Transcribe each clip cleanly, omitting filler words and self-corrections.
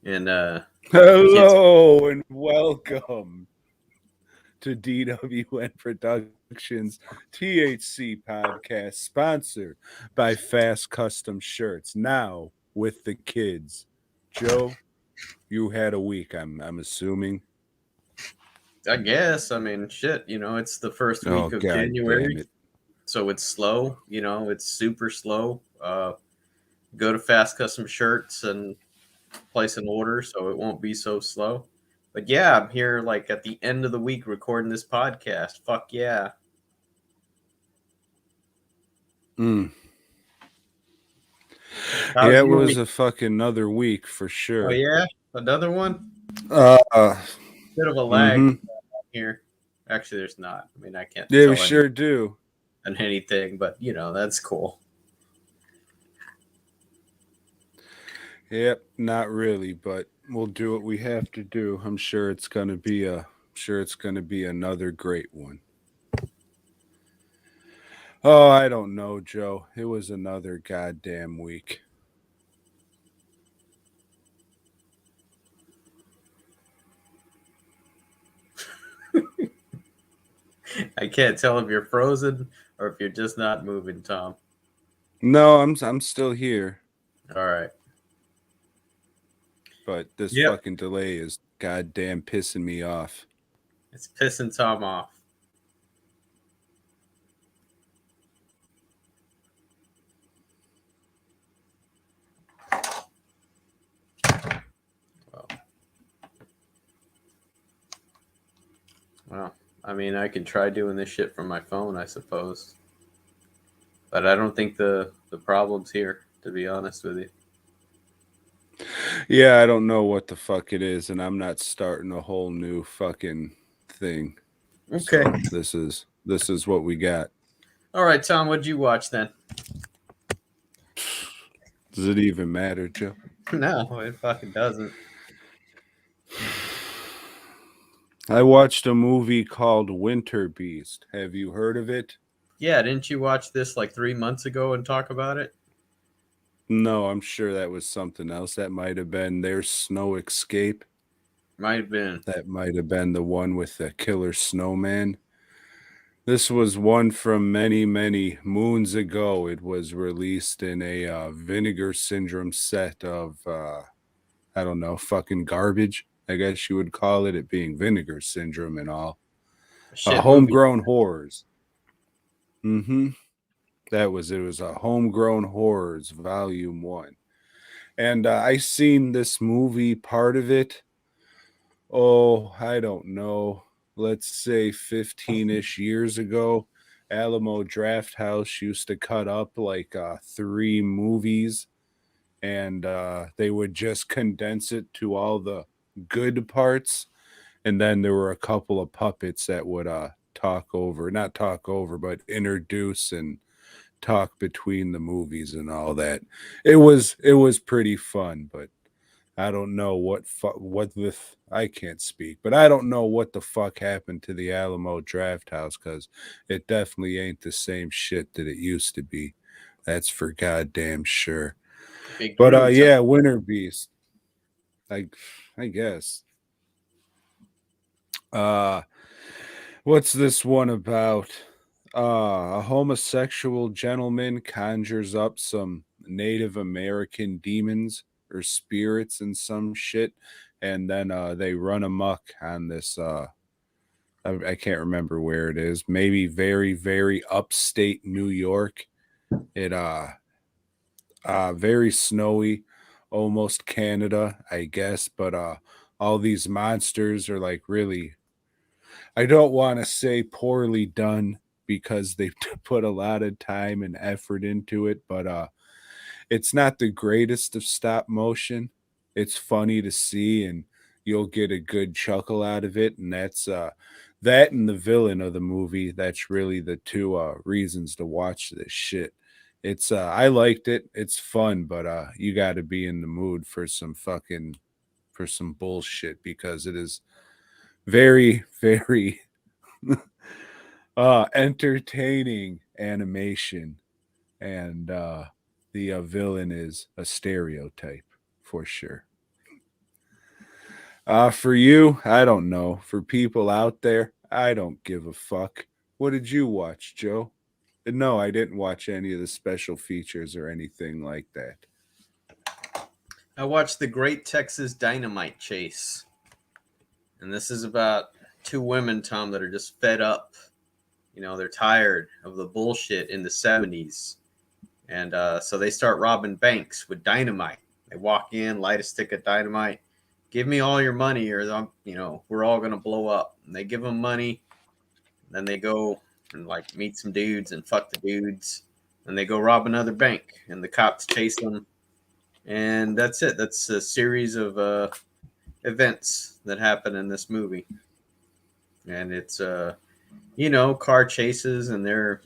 And Hello and welcome to DWN Productions THC podcast, sponsored by Fast Custom Shirts. Now with the kids, Joe, you had a week. I'm assuming. I guess, I mean, shit, it's the first Oh week of God damn January, it! so it's slow. It's super slow. Go to Fast Custom Shirts and place an order, so it won't be so slow. But yeah, I'm here like at the end of the week recording this podcast. Fuck yeah! Mm. How's Yeah, it your was week? a fucking another week for Oh sure. yeah, another one. Uh, Bit of a lag mm-hmm. here. Actually, there's not. I mean, I can't Yeah, we tell sure do. anything, but that's cool. Yep, not really, but we'll do what we have to do. I'm sure it's gonna be another great one. Oh, I don't know, Joe. It was another goddamn week. I can't tell if you're frozen or if you're just not moving, Tom. No, I'm still here, All right. but this Yep. fucking delay is goddamn pissing me off. It's pissing Tom off. Well, well, I mean, I could try doing this shit from my phone, I suppose. But I don't think the problem's here, to be honest with you. Yeah, I don't know what the fuck it is, and I'm not starting a whole new fucking thing. Okay. So this is what we got. All right, Tom, what'd you watch then? Does it even matter, Joe? No, it fucking doesn't. I watched a movie called Winter Beast. Have you heard of it? Yeah, didn't you watch this like 3 months ago and talk about it? No, I'm sure that was something else. That might have been their Snow Escape. Might have been. That might have been the one with the killer snowman. This was one from many, many moons ago. It was released in a Vinegar Syndrome set of, I don't know, fucking garbage, I guess you would call it, it being Vinegar Syndrome and all. A shit movie. Homegrown horrors. Mm-hmm. That was it. Was a Homegrown Horrors Volume 1. And I seen this movie, part of it, oh, I don't know, let's say 15-ish years ago. Alamo Draft House used to cut up like 3 movies, and they would just condense it to all the good parts. And then there were a couple of puppets that would not talk over, but introduce and talk between the movies and all that. It was pretty fun, but I don't know I can't speak, but I don't know what the fuck happened to the Alamo Draft House, because it definitely ain't the same shit that it used to be. That's for goddamn sure. It But grew, Tom. yeah, Winter Beast. I I guess. Uh what's this one about? A homosexual gentleman conjures up some Native American demons or spirits and some shit, and then they run amok on this. I can't remember where it is. Maybe very, very upstate New York. It very snowy, almost Canada, I guess. But all these monsters are like really, I don't want to say poorly done, because they put a lot of time and effort into it, but it's not the greatest of stop motion. It's funny to see, and you'll get a good chuckle out of it, and that's that and the villain of the movie. That's really the two reasons to watch this shit. It's I liked it. It's fun, but you got to be in the mood for some bullshit, because it is very, very entertaining animation, and the villain is a stereotype for sure. For you, I don't know. For people out there, I don't give a fuck. What did you watch, Joe? No, I didn't watch any of the special features or anything like that. I watched the Great Texas Dynamite Chase, and this is about two women, Tom, that are just fed up. You know, they're tired of the bullshit in the 70s. And so they start robbing banks with dynamite. They walk in, light a stick of dynamite, give me all your money, or we're all gonna blow up. And they give them money, then they go and like meet some dudes and fuck the dudes, and they go rob another bank, and the cops chase them, and that's it. That's a series of events that happen in this movie, and it's car chases, and they're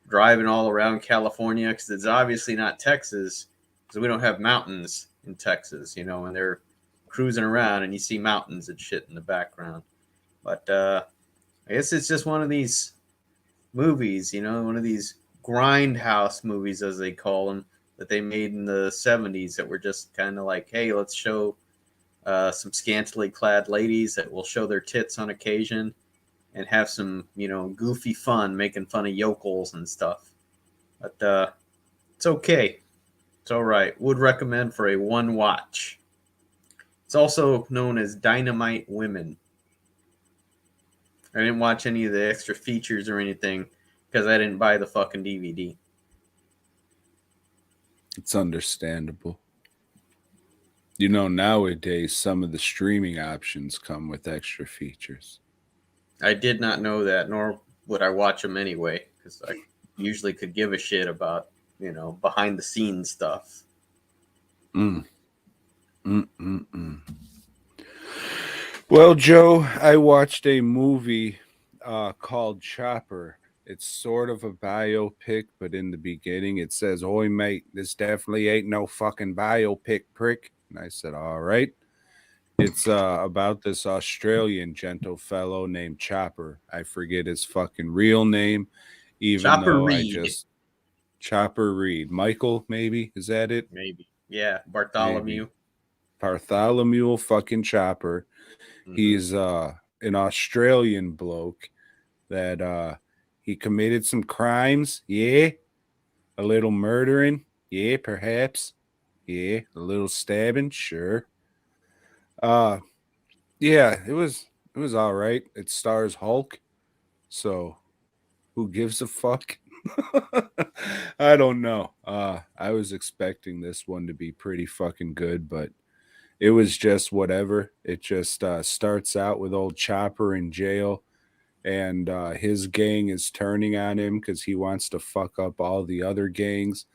driving all around California because it's obviously not Texas because we don't have mountains in Texas, and they're cruising around and you see mountains and shit in the background. But I guess it's just one of these movies, one of these grindhouse movies, as they call them, that they made in the 70s that were just kind of like, hey, let's show some scantily clad ladies that will show their tits on occasion and have some, goofy fun making fun of yokels and stuff. But it's okay. It's all right. Would recommend for a one watch. It's also known as Dynamite Women. I didn't watch any of the extra features or anything because I didn't buy the fucking DVD. It's understandable. You know, nowadays, some of the streaming options come with extra features. I did not know that, nor would I watch them anyway, because I usually could give a shit about, behind the scenes stuff. Mm. Mm-mm-mm. Well, Joe, I watched a movie called Chopper. It's sort of a biopic, but in the beginning it says, "Oi, mate, this definitely ain't no fucking biopic, prick." And I said, "All right." It's about this Australian gentle fellow named Chopper. I forget his fucking real name, even Chopper though I Reed, just Chopper Reed. Michael, maybe? Is that it? maybe. Yeah, Maybe. Bartholomew. Bartholomew fucking Chopper. Mm-hmm. He's an Australian bloke that he committed some crimes. Yeah. A little murdering. Yeah, perhaps. Yeah. A little stabbing. Sure. Uh yeah, it was all right. It stars Hulk. So who gives a fuck? I don't know. I was expecting this one to be pretty fucking good, but it was just whatever. It just starts out with old Chopper in jail, and his gang is turning on him because he wants to fuck up all the other gangs.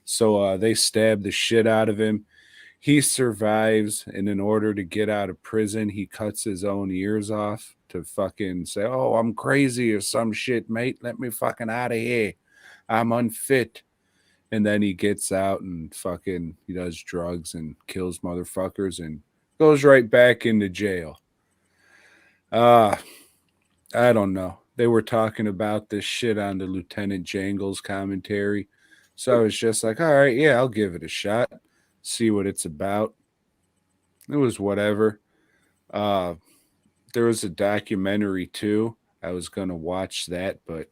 So they stab the shit out of him. He survives, and in order to get out of prison, he cuts his own ears off to fucking say, "Oh, I'm crazy or some shit, mate. Let me fucking out of here. I'm unfit." And then he gets out and fucking he does drugs and kills motherfuckers and goes right back into jail. Uh I don't know. They were talking about this shit on the Lieutenant Jangles commentary. So I was just like, all right, yeah, I'll give it a shot. See what it's about. It was whatever. Uh there was a documentary too. I was gonna watch that, but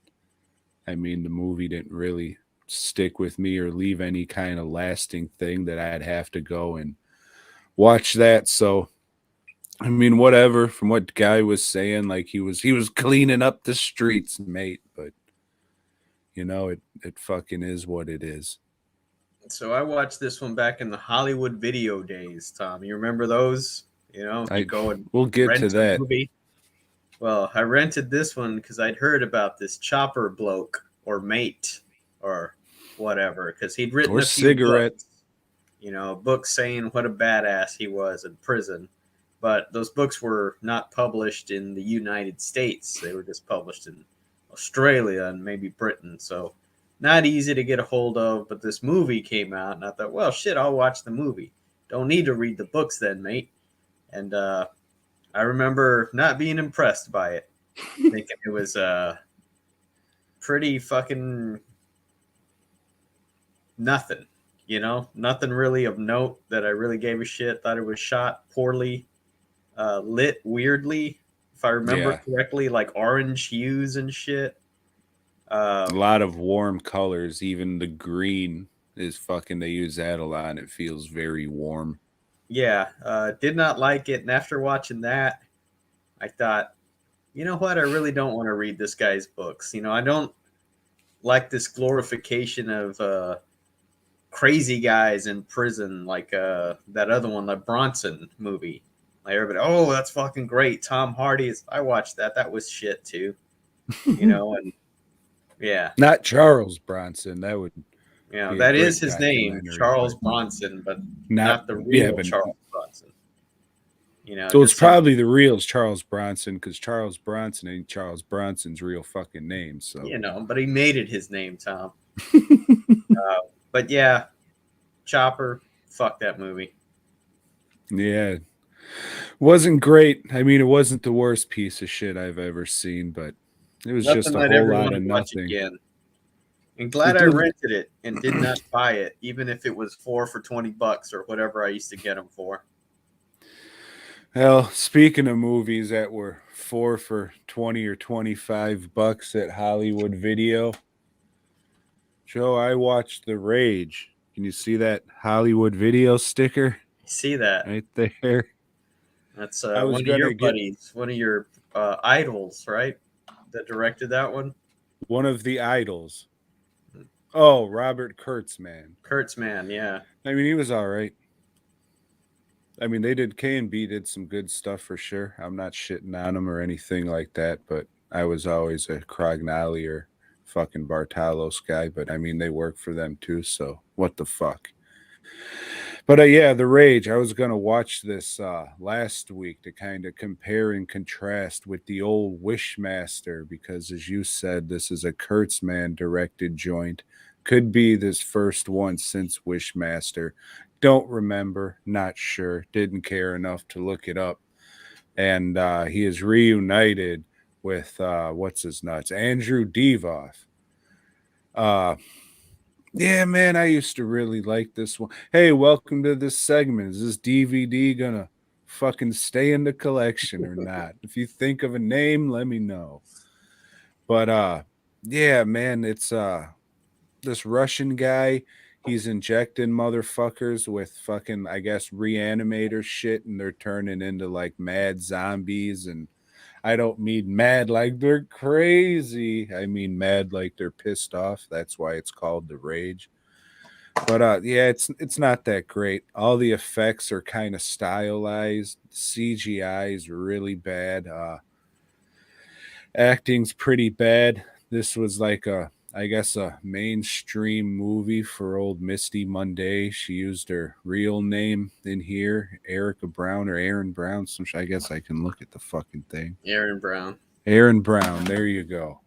I mean the movie didn't really stick with me or leave any kind of lasting thing that I'd have to go and watch that. So I mean, whatever. From what guy was saying, like he was cleaning up the streets, mate. But it fucking is what it is. So I watched this one back in the Hollywood video days, Tom. You remember those? You I go and we'll get to rent a that. movie. Well, I rented this one because I'd heard about this Chopper bloke or mate or whatever, because he'd written Or a few cigarette. books, books saying what a badass he was in prison. But those books were not published in the United States. They were just published in Australia and maybe Britain. So not easy to get a hold of. But this movie came out, and I thought, well, shit, I'll watch the movie. Don't need to read the books then, mate. And I remember not being impressed by it, thinking it was pretty fucking nothing. Nothing really of note that I really gave a shit. Thought it was shot poorly. lit weirdly, if I remember Yeah. correctly, like orange hues and shit. A lot of warm colors. Even the green is fucking, they use that a lot and it feels very warm. Yeah, did not like it. And after watching that, I thought, you know what? I really don't want to read this guy's books. You know, I don't like this glorification of crazy guys in prison, like that other one, the Bronson movie. Like everybody, oh, that's fucking great. Tom Hardy is. I watched that. That was shit too. You know, and yeah, Not Charles Bronson. That would you know be a that is great his name, documentary, Charles but Bronson, but not, not the yeah, real but Charles Bronson. You know, so it's just some. probably the real Charles Bronson because Charles Bronson ain't Charles Bronson's real fucking name. So, You know, but he made it his name, Tom. But yeah, Chopper, fuck that movie. yeah, wasn't great. I mean, it wasn't the worst piece of shit I've ever seen, but it was just Nothing a I'd whole ever lot want of to watch nothing. again. And glad It I did. rented it and did not buy it, even if it was 4 for $20 or whatever I used to get them for. Well, speaking of movies that were 4 for $20 or $25 at Hollywood Video, Joe, I watched The Rage. Can you see that Hollywood Video sticker You see that? right there? That's I was one of your gonna get buddies, one of your idols, right? That directed that one. one of the idols. Oh, Robert Kurtzman. Kurtzman, yeah. I mean, he was all right. I mean, they did K&B did some good stuff for sure. I'm not shitting on them or anything like that, but I was always a Crognali or fucking Bartalos guy. But I mean, they work for them too, so what the fuck? But yeah, The Rage. I was gonna watch this last week to kind of compare and contrast with the old Wishmaster because, as you said, this is a Kurtzman directed joint. Could be this first one since Wishmaster. Don't remember, not sure, didn't care enough to look it up. And he is reunited with what's his nuts, Andrew Devoff. Uh, yeah, man, I used to really like this one. Hey, welcome to this segment. Is this DVD gonna fucking stay in the collection or not? If you think of a name, let me know. But yeah, man, it's this Russian guy. He's injecting motherfuckers with fucking, I guess, reanimator shit, and they're turning into like mad zombies. And I don't mean mad like they're crazy. I mean mad like they're pissed off. That's why it's called The Rage. But yeah, it's not that great. All the effects are kind of stylized. CGI is really bad. Acting's pretty bad. This was like I guess a mainstream movie for old Misty Monday. She used her real name in here, Erica Brown or Aaron Brown. I guess I can look at the fucking thing. Aaron Brown. Aaron Brown. There you go.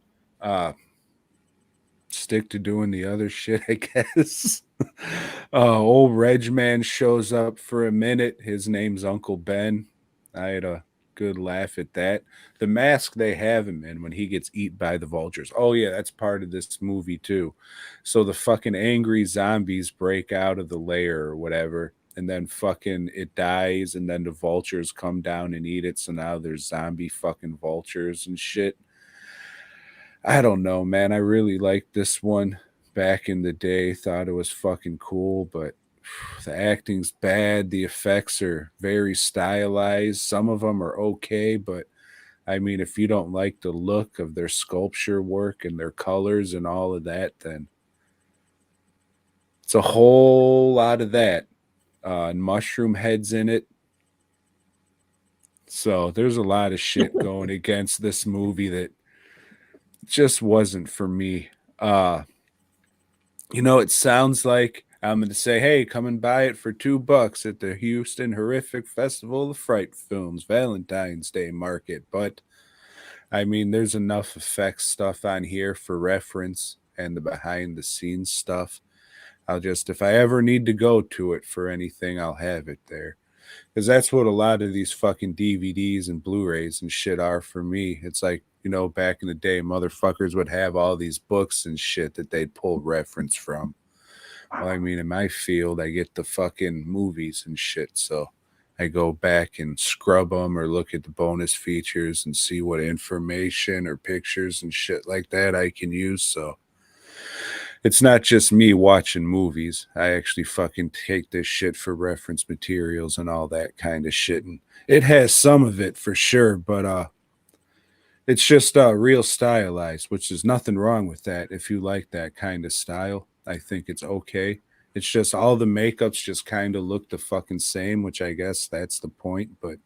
Stick to doing the other shit, I guess. Old Reg Man shows up for a minute. His name's Uncle Ben. I had a good laugh at that. The mask they have him in when he gets eaten by the vultures. Oh yeah, that's part of this movie too. So the fucking angry zombies break out of the lair or whatever, and then fucking it dies, and then the vultures come down and eat it. So now there's zombie fucking vultures and shit. I don't know, man. I really liked this one back in the day. Thought it was fucking cool, but the acting's bad. The effects are very stylized. Some of them are okay, but I mean, if you don't like the look of their sculpture work and their colors and all of that, then it's a whole lot of that. And mushroom heads in it. So there's a lot of shit going against this movie that just wasn't for me. It sounds like I'm going to say, hey, come and buy it for $2 at the Houston Horrific Festival of Fright Films Valentine's Day Market. But I mean, there's enough effects stuff on here for reference and the behind the scenes stuff. If I ever need to go to it for anything, I'll have it there. Because that's what a lot of these fucking DVDs and Blu-rays and shit are for me. It's like, back in the day, motherfuckers would have all these books and shit that they'd pull reference from. Well, I mean, in my field, I get the fucking movies and shit. So I go back and scrub them or look at the bonus features and see what information or pictures and shit like that I can use. So it's not just me watching movies. I actually fucking take this shit for reference materials and all that kind of shit. And it has some of it for sure, but it's just real stylized, which is nothing wrong with that. If you like that kind of style, I think it's okay. It's just all the makeups just kind of look the fucking same, which I guess that's the point. But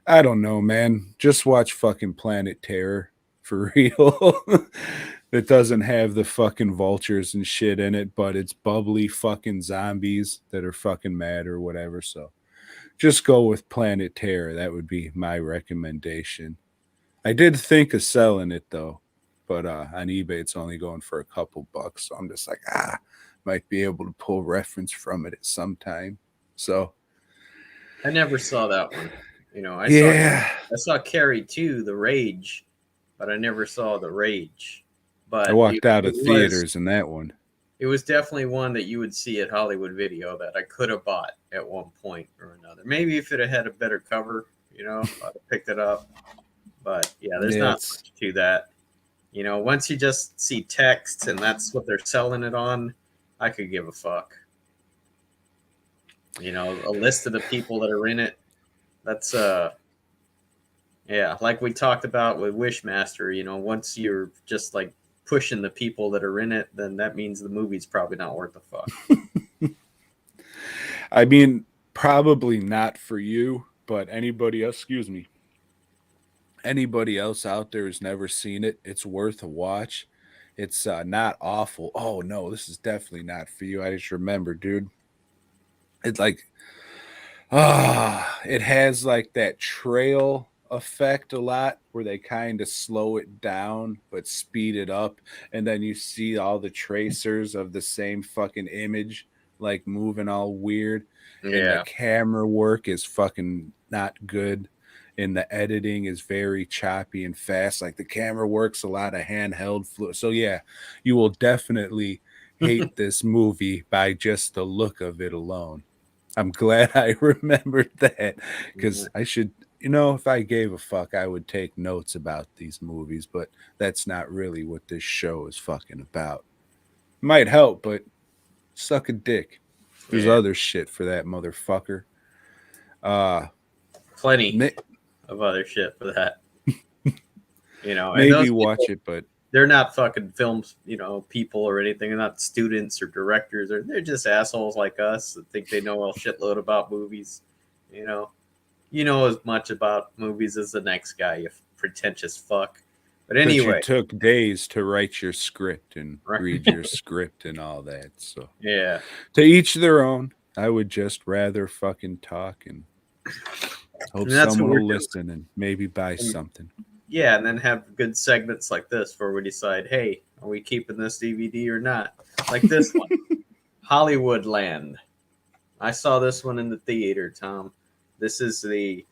I don't know, man. Just watch fucking Planet Terror for real. It doesn't have the fucking vultures and shit in it, but it's bubbly fucking zombies that are fucking mad or whatever. So just go with Planet Terror. That would be my recommendation. I did think of selling it though, but on eBay it's only going for a couple bucks. So I'm just like, might be able to pull reference from it at some time. So I never saw that one. You know, yeah, I saw Carrie 2, The Rage, but I never saw The Rage. I But walked out of was theaters in that one. it was definitely one that you would see at Hollywood Video that I could have bought at one point or another. Maybe if it had a better cover, you know, I'd have picked it up. But yeah, there's Yeah, not it's much to that. You know, once you just see text and that's what they're selling it on, I could give a fuck. You know, a list of the people that are in it. That's yeah, like we talked about with Wishmaster, you know, once you're just like pushing the people that are in it, then that means the movie's probably not worth a fuck. I mean, probably not for you, but anybody else, excuse me, anybody else out there who's never seen it, it's worth a watch. It's not awful. Oh no, this is definitely not for you. I just remember, dude. It's like it has like that trail effect a lot where they kind of slow it down but speed it up, and then you see all the tracers of the same fucking image like moving all weird, and the Yeah. camera work is fucking not good, and the editing is very choppy and fast. Like the camera works a lot of handheld fluid. So yeah, you will definitely hate this movie by just the look of it alone. I'm glad I remembered that because I should, if I gave a fuck, I would take notes about these movies, but that's not really what this show is fucking about. Might help, but suck a dick. There's Yeah. other shit for that motherfucker. Uh, Plenty may- of other shit for that. You know, and maybe those watch people, it, but they're not fucking films, you know, people or anything. They're not students or directors, or they're just assholes like us that think they know a shitload about movies. You know as much about movies as the next guy, you pretentious fuck. But you anyway, took days to write your script and right? read your script and all that. So Yeah, to each their own. I would just rather fucking talk and hope and that's what someone we're will doing. listen and maybe buy And something. yeah, and then have good segments like this where we decide, hey, are we keeping this DVD or not? Like this one, Hollywoodland. I saw this one in the theater, Tom. This is the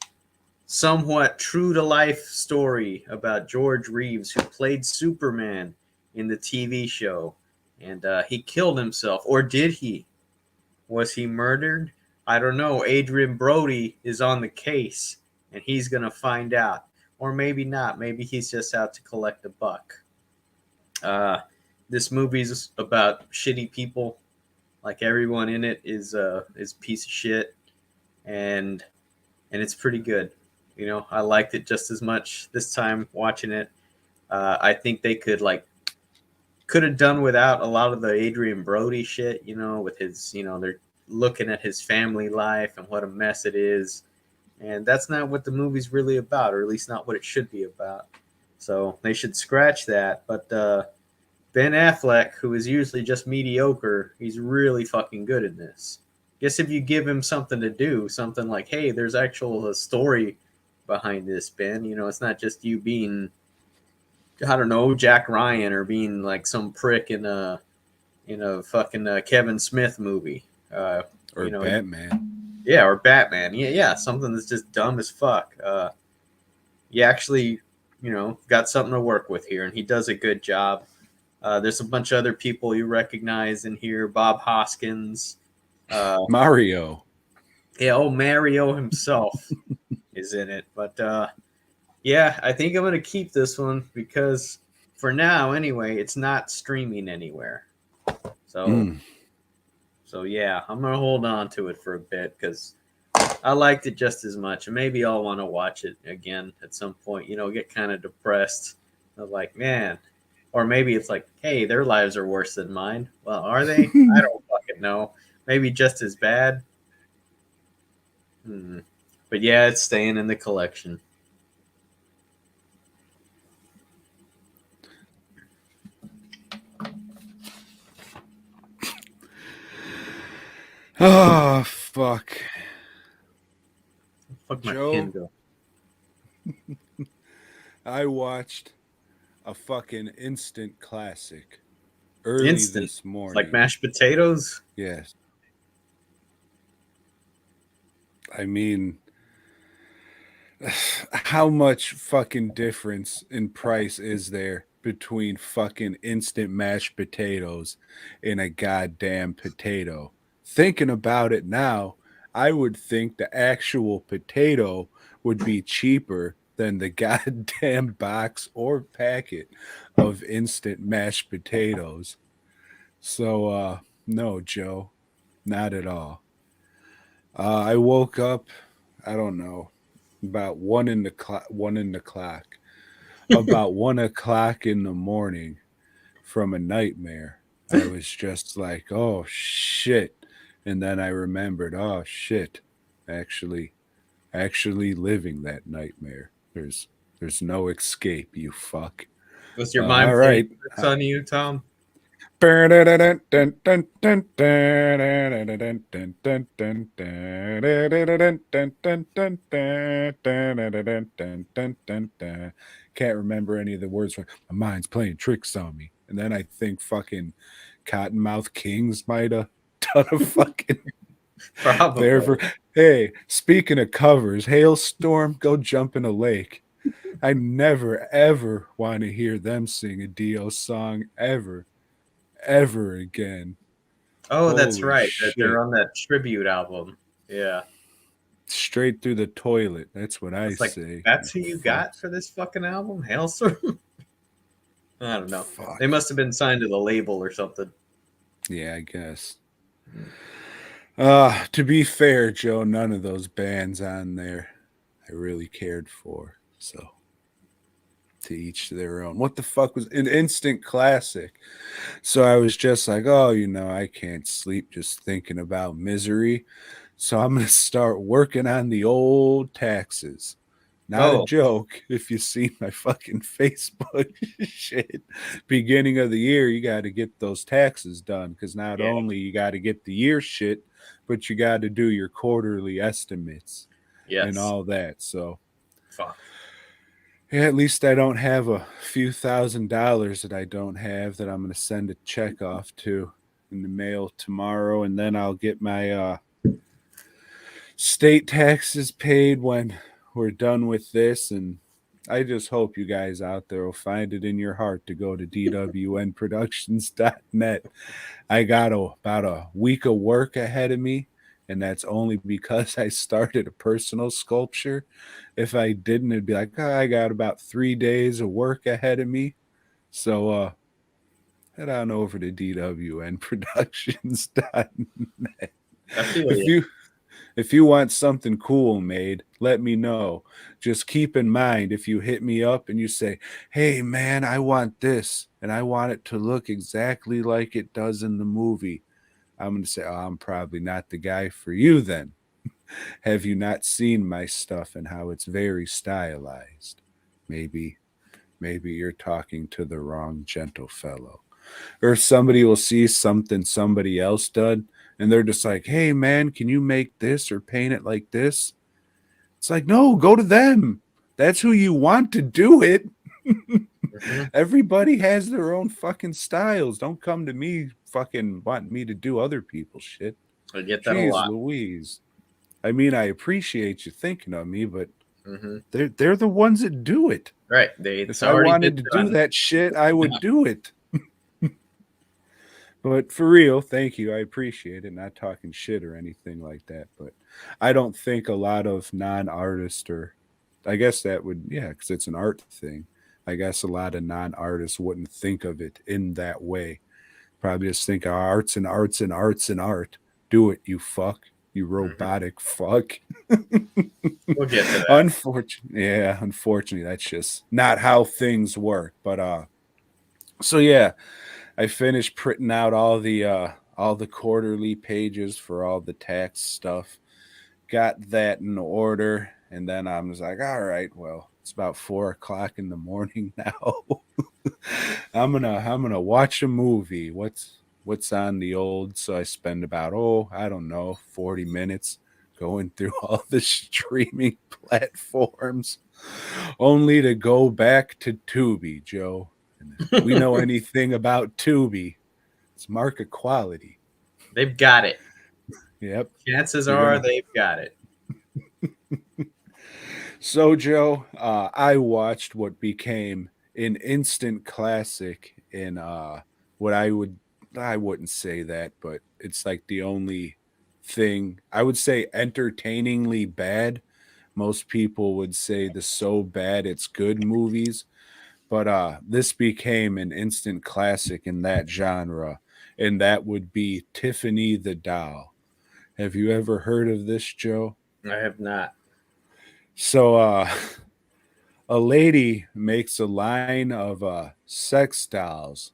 somewhat true to life story about George Reeves, who played Superman in the TV show. And he killed himself. Or did he? Was he murdered? I don't know. Adrian Brody is on the case and he's going to find out. Or maybe not. Maybe he's just out to collect a buck. Uh, this movie's about shitty people. Like everyone in it is a piece of shit, and it's pretty good. You know, I liked it just as much this time watching it. I think they could have done without a lot of the Adrian Brody shit. You know, with his they're looking at his family life and what a mess it is, and that's not what the movie's really about, or at least not what it should be about. So they should scratch that. But Ben Affleck, who is usually just mediocre, he's really fucking good in this. Guess if you give him something to do, something like, hey, there's actual a story behind this, Ben. You know, it's not just you being, I don't know, Jack Ryan or being like some prick in a fucking Kevin Smith movie. Or You know, Batman. yeah, or Batman. Yeah, yeah, something that's just dumb as fuck. You actually, got something to work with here, and he does a good job. There's a bunch of other people you recognize in here. Bob Hoskins. Uh, Mario. Yeah, oh Mario himself is in it. But yeah, I think I'm gonna keep this one because for now, anyway, it's not streaming anywhere. So Mm. yeah, I'm gonna hold on to it for a bit because I liked it just as much, and maybe I'll want to watch it again at some point. You know, get kind of depressed. Of like, man, or maybe it's like, hey, their lives are worse than mine. Well, are they? I don't fucking know. Maybe just as bad. Hmm. But yeah, it's staying in the collection. Oh, fuck. Fuck my pen Joe, go. I watched a fucking instant classic early Instant, this like morning. mashed potatoes. Yes. I mean, how much fucking difference in price is there between fucking instant mashed potatoes and a goddamn potato? Thinking about it now, I would think the actual potato would be cheaper than the goddamn box or packet of instant mashed potatoes. So, no, Joe, not at all. I woke up, I don't know, about 1 o'clock, about 1 o'clock in the morning from a nightmare. I was just like, oh shit. And then I remembered, oh shit, actually actually living that nightmare. There's no escape, you fuck. Was your All mind playing right. tricks on you, Tom? Can't remember any of the words. My mind's playing tricks on me. And then I think fucking Cottonmouth Kings might have done a fucking there for. Probably. Hey, speaking of covers, Hailstorm, go jump in a lake. I never ever want to hear them sing a Dio song ever again. Oh, that's Holy right. That they're shit. on that tribute album. Yeah. Straight through the toilet. That's what I It's like say. that's who you Fuck. got for this fucking album, Hailstorm. I don't know. They Fuck. must have been signed to the label or something. Yeah, I guess. To be fair, Joe, none of those bands on there I really cared for. So to each their own. What the fuck was an instant classic? So I was just like, oh, I can't sleep just thinking about Misery. So I'm going to start working on the old taxes. Not a Oh, joke. If you see my fucking Facebook shit, beginning of the year, you got to get those taxes done because not yeah. only you got to get the year shit, but you got to do your quarterly estimates and Yes. all that. So Fuck. yeah, at least I don't have a few $1,000s that I don't have that I'm going to send a check off to in the mail tomorrow, and then I'll get my state taxes paid when we're done with this. And I just hope you guys out there will find it in your heart to go to dwnproductions.net. I got about a week of work ahead of me, and that's only because I started a personal sculpture. If I didn't, it'd be like, oh, I got about 3 days of work ahead of me. So head on over to dwnproductions.net. I feel If you. you if you want something cool made, let me know. Just keep in mind if you hit me up and you say, hey, man, I want this and I want it to look exactly like it does in the movie, I'm going to say, oh, I'm probably not the guy for you then. Have you not seen my stuff and how it's very stylized? Maybe you're talking to the wrong gentle fellow. Or somebody will see something somebody else done and they're just like, hey, man, can you make this or paint it like this? It's like, no, go to them. That's who you want to do it. Hmm. Everybody has their own fucking styles. Don't come to me fucking wanting me to do other people's shit. I get that a Jeez lot. Louise. I mean, I appreciate you thinking of me, but Hmm. they're the ones that do it. Right. It's If I already been wanted to do done. that shit, I would do it. But for real, thank you. I appreciate it. Not talking shit or anything like that. But I don't think a lot of non-artists, or I guess that would, yeah, because it's an art thing. I guess a lot of non-artists wouldn't think of it in that way. Probably just think arts and arts and arts and art. Do it, you fuck. You Mhm. robotic fuck. We'll get to that. Unfortunately, yeah, unfortunately, that's just not how things work. But so yeah, I finished printing out all the quarterly pages for all the tax stuff. Got that in order, and then I was like, all right, well, it's about 4 o'clock in the morning now. I'm gonna watch a movie. What's on the old? So I spend about, oh, I don't know, 40 minutes going through all the streaming platforms, only to go back to Tubi, Joe. And if we know anything about Tubi, it's market quality. They've got it. Yep. Chances You're are gonna. they've got it. So, Joe, I watched what became an instant classic in what I wouldn't say that, but it's like the only thing I would say entertainingly bad. Most people would say the so bad it's good movies, but this became an instant classic in that genre, and that would be Tiffany the Doll. Have you ever heard of this, Joe? I have not. So a lady makes a line of sex dolls.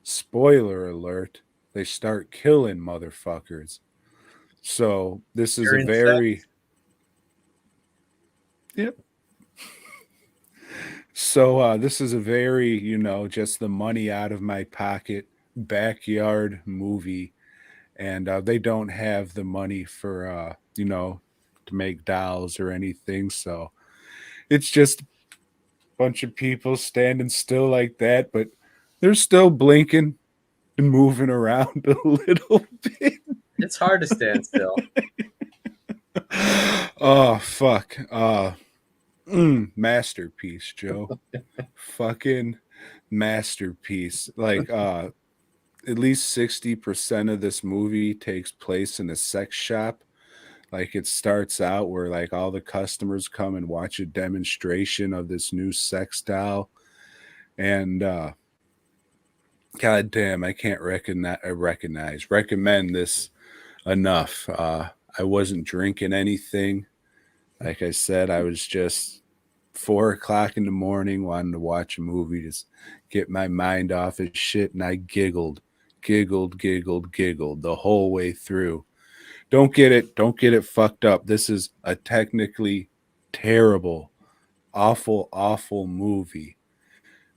Spoiler alert, they start killing motherfuckers. So this is You're a in very, sex? yep. So this is a very, just the money out of my pocket backyard movie, and they don't have the money for to make dolls or anything. So it's just a bunch of people standing still like that, but they're still blinking and moving around a little bit. It's hard to stand still. Oh fuck. Masterpiece, Joe. Fucking masterpiece. Like at least 60% of this movie takes place in a sex shop. Like it starts out where like all the customers come and watch a demonstration of this new sex doll. And god damn, I can't recommend this enough. I wasn't drinking anything. Like I said, I was just 4 o'clock in the morning wanting to watch a movie, just get my mind off of shit, and I giggled the whole way through. Don't get it fucked up. This is a technically terrible, awful movie.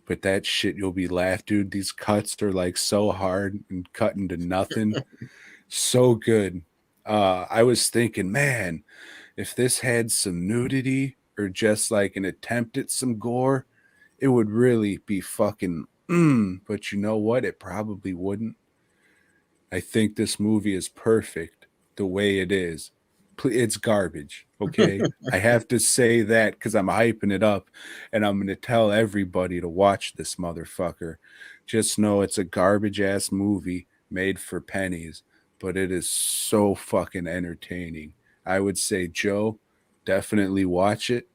But that shit you'll be laughed, dude. These cuts are like so hard and cut into nothing. So good. I was thinking, man, if this had some nudity or just like an attempt at some gore, it would really be fucking. But you know what? It probably wouldn't. I think this movie is perfect the way it is. It's garbage. Okay. I have to say that because I'm hyping it up and I'm going to tell everybody to watch this motherfucker. Just know it's a garbage ass movie made for pennies, but it is so fucking entertaining. I would say, Joe, definitely watch it.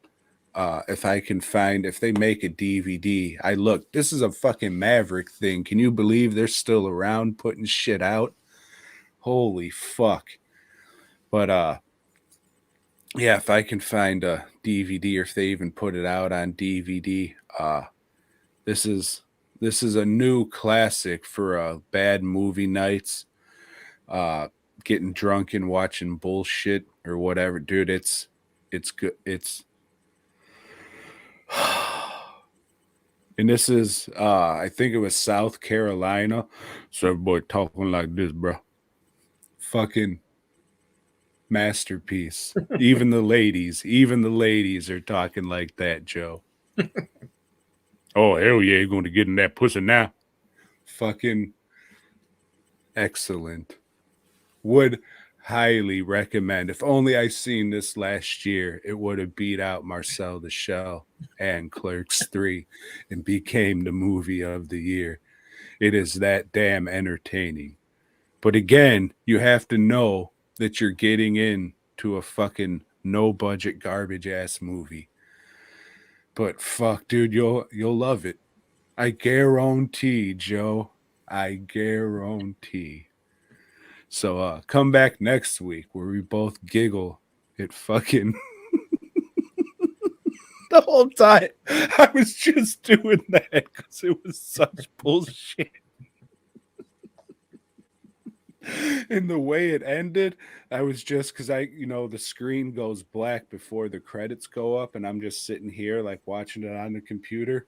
If I can find, if they make a DVD, I look, this is a fucking Maverick thing. Can you believe they're still around putting shit out? Holy fuck. But yeah, if I can find a DVD or if they even put it out on DVD, this is this is a new classic for bad movie nights. Uh Getting drunk and watching bullshit or whatever. Dude, it's good. It's and this is I think it was South Carolina. So everybody talking like this, bro. Fucking masterpiece. Even the ladies are talking like that, Joe. Oh hell yeah, you're going to get in that pussy now. Fucking excellent. Would highly recommend. If only I seen this last year, it would have beat out Marcel the Shell and Clerks 3 and became the movie of the year. It is that damn entertaining. But again, you have to know that you're getting into a fucking no budget garbage ass movie. But fuck, dude, you'll love it. I guarantee, Joe. I guarantee. So come back next week where we both giggle at fucking the whole time. I was just doing that because it was such bullshit. And the way it ended, I was just because the screen goes black before the credits go up, and I'm just sitting here like watching it on the computer.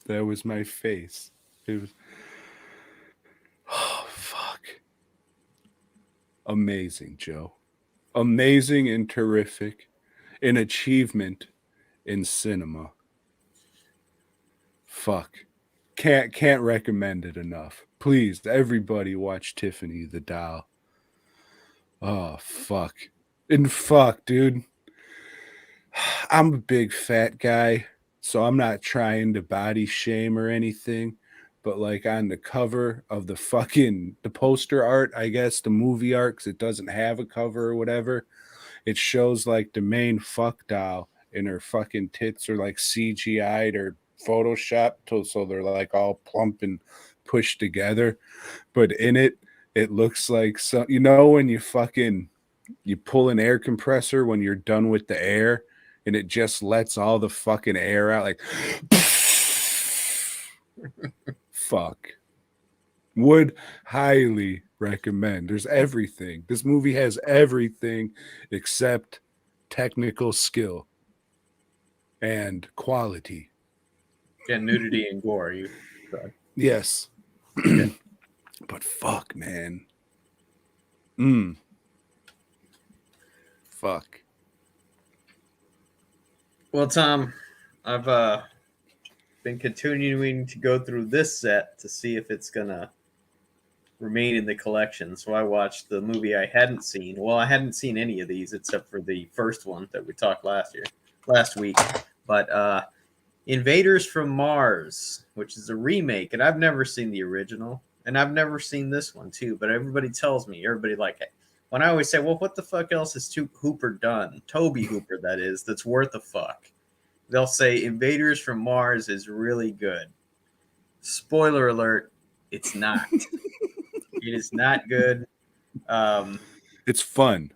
That was my face. It was, oh, fuck. Amazing, Joe. Amazing and terrific. An achievement in cinema. Fuck. Can't recommend it enough. Please, everybody watch Tiffany the Doll. Oh, fuck. And fuck, dude. I'm a big fat guy, so I'm not trying to body shame or anything. But like on the cover of the poster art, I guess, the movie art, because it doesn't have a cover or whatever, it shows like the main fuck doll and her fucking tits are like CGI'd or photoshopped so they're like all plump and pushed together. But in it, it looks like when you pull an air compressor when you're done with the air and it just lets all the fucking air out like fuck. Would highly recommend. There's everything. This movie has everything except technical skill and quality. Yeah, nudity and gore. You said. Yes. But fuck, man. Fuck. Well, Tom, I've been continuing to go through this set to see if it's gonna remain in the collection. So I watched the movie I hadn't seen. Well, I hadn't seen any of these except for the first one that we talked last week. But Invaders from Mars, which is a remake, and I've never seen the original, and I've never seen this one too. But everybody tells me, everybody like it. When I always say, well, what the fuck else has Hooper done? Toby Hooper, that is, that's worth a fuck. They'll say Invaders from Mars is really good. Spoiler alert, it's not. It is not good. It's fun.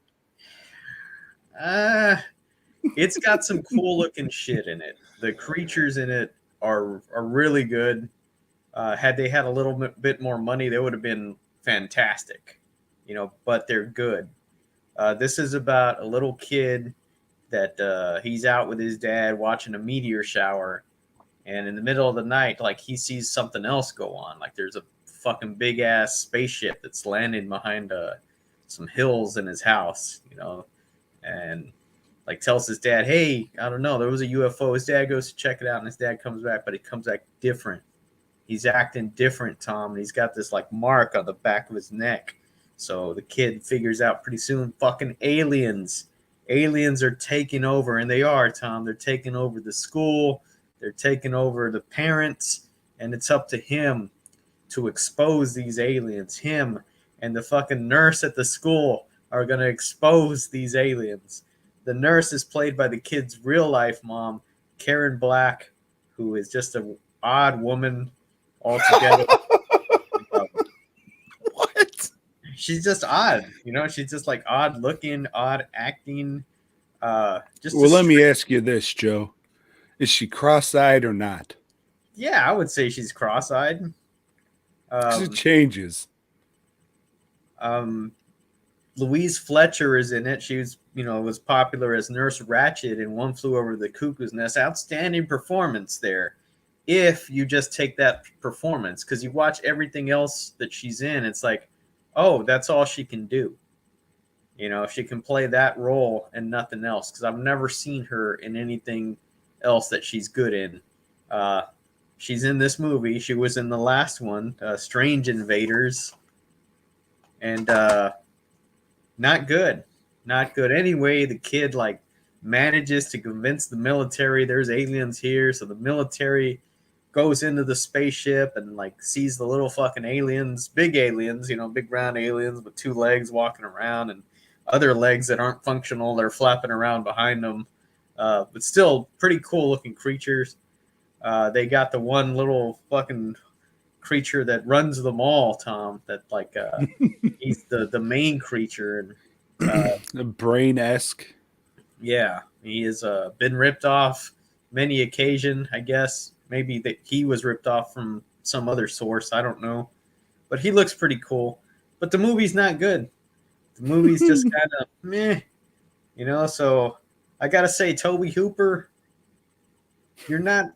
It's got some cool looking shit in it. The creatures in it are really good. Had they had a little bit more money, they would have been fantastic. But they're good. This is about a little kid that he's out with his dad watching a meteor shower, and in the middle of the night, like he sees something else go on. Like there's a fucking big ass spaceship that's landing behind some hills in his house, and like tells his dad, "Hey, I don't know, there was a UFO." His dad goes to check it out, and his dad comes back, but he comes back different. He's acting different, Tom, and he's got this like mark on the back of his neck. So the kid figures out pretty soon, fucking aliens. Aliens are taking over, and they are, Tom. They're taking over the school. They're taking over the parents, and it's up to him to expose these aliens. Him and the fucking nurse at the school are going to expose these aliens. The nurse is played by the kid's real life mom, Karen Black, who is just an odd woman altogether. What? She's just odd, she's just like odd looking, odd acting. Well, let me ask you this, Joe. Is she cross-eyed or not? Yeah, I would say she's cross-eyed. It changes. Louise Fletcher is in it. She was popular as Nurse Ratched in One Flew Over the Cuckoo's Nest. Outstanding performance there. If you just take that performance, because you watch everything else that she's in, it's like, oh, that's all she can do. She can play that role and nothing else, because I've never seen her in anything else that she's good in. She's in this movie. She was in the last one, Strange Invaders, and not good. Not good. Anyway, the kid like manages to convince the military there's aliens here. So the military goes into the spaceship and like sees the little fucking aliens, big aliens, big round aliens with two legs walking around and other legs that aren't functional. They're flapping around behind them, but still pretty cool looking creatures. They got the one little fucking creature that runs them all, Tom. That like he's the main creature, and brain-esque. yeah, he has been ripped off many occasion. I guess maybe that he was ripped off from some other source. I don't know, but he looks pretty cool. But the movie's not good. The movie's just kind of meh, So I gotta say, Toby Hooper, you're not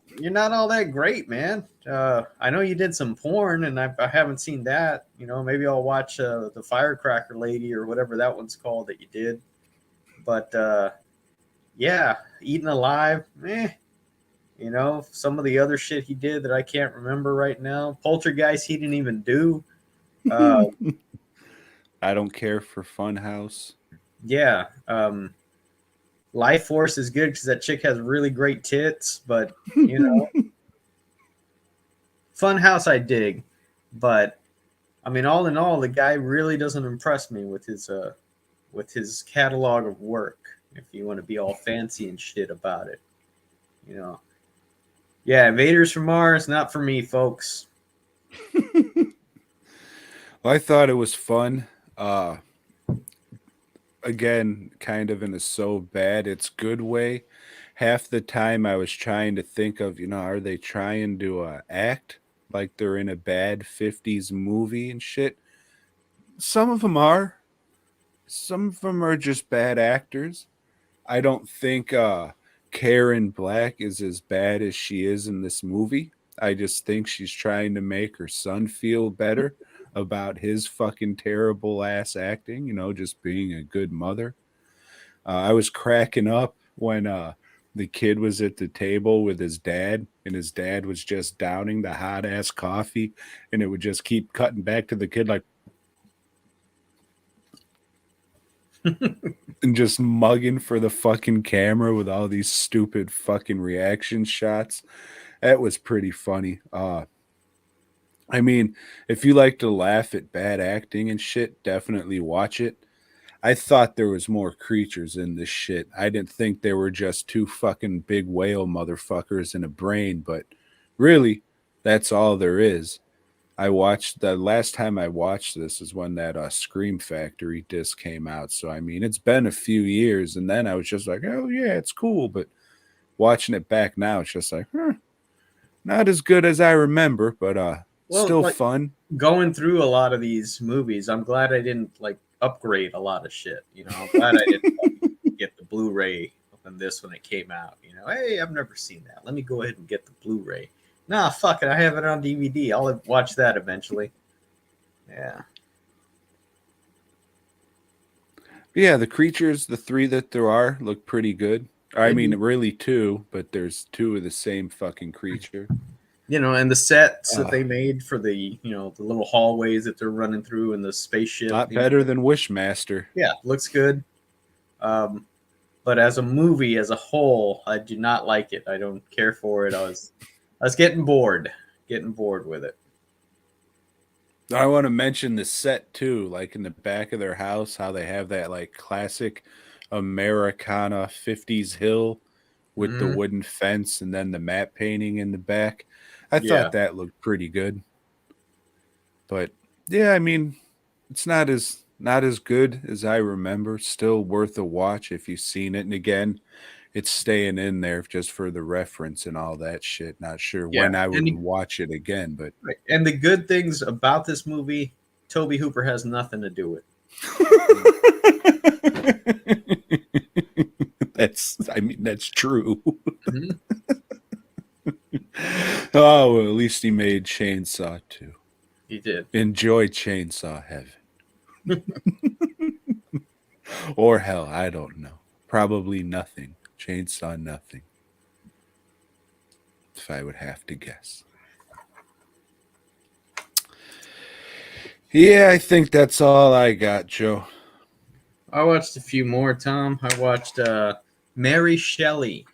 all that great, man. I know you did some porn, and I haven't seen that. Maybe I'll watch the Firecracker Lady or whatever that one's called that you did. But yeah, Eaten Alive, some of the other shit he did that I can't remember right now. Poltergeist, he didn't even do. I don't care for Funhouse. Yeah. Life Force is good because that chick has really great tits, but Funhouse I dig, but I mean, all in all, the guy really doesn't impress me with his catalog of work. If you want to be all fancy and shit about it, Yeah, Invaders from Mars, not for me, folks. Well, I thought it was fun. Again, kind of in a so bad it's good way. Half the time I was trying to think of, are they trying to act like they're in a bad 50s movie and shit? Some of them are. Some of them are just bad actors. I don't think Karen Black is as bad as she is in this movie. I just think she's trying to make her son feel better about his fucking terrible ass acting, just being a good mother. I was cracking up when the kid was at the table with his dad, and his dad was just downing the hot ass coffee, and it would just keep cutting back to the kid like, and just mugging for the fucking camera with all these stupid fucking reaction shots. That was pretty funny. I mean, if you like to laugh at bad acting and shit, definitely watch it. I thought there was more creatures in this shit. I didn't think there were just two fucking big whale motherfuckers in a brain, but really, that's all there is. The last time I watched this is when that Scream Factory disc came out. So, I mean, it's been a few years, and then I was just like, oh, yeah, it's cool. But watching it back now, it's just like, not as good as I remember, but still like, fun. Going through a lot of these movies, I'm glad I didn't upgrade a lot of shit. I'm glad I didn't get the Blu-ray on this when it came out. Hey, I've never seen that. Let me go ahead and get the Blu-ray. Nah, fuck it. I have it on DVD. I'll watch that eventually. Yeah. Yeah, the creatures, the three that there are, look pretty good. I mean, really two, but there's two of the same fucking creature. And the sets that they made for the little hallways that they're running through in the spaceship. A lot better than Wishmaster. Yeah, looks good. But as a movie, as a whole, I do not like it. I don't care for it. I was getting bored with it. I want to mention the set too, like in the back of their house, how they have that like classic Americana 50s hill with the wooden fence and then the matte painting in the back. I thought that looked pretty good. But yeah, I mean, it's not as good as I remember. Still worth a watch if you've seen it. And again, it's staying in there just for the reference and all that shit. Not sure when I would watch it again, but and the good things about this movie, Toby Hooper has nothing to do with. That's true. Oh, well, at least he made Chainsaw 2. He did. Enjoy Chainsaw Heaven. Or hell, I don't know. Probably nothing. Chainsaw nothing. If I would have to guess. Yeah, I think that's all I got, Joe. I watched a few more, Tom. I watched Mary Shelley.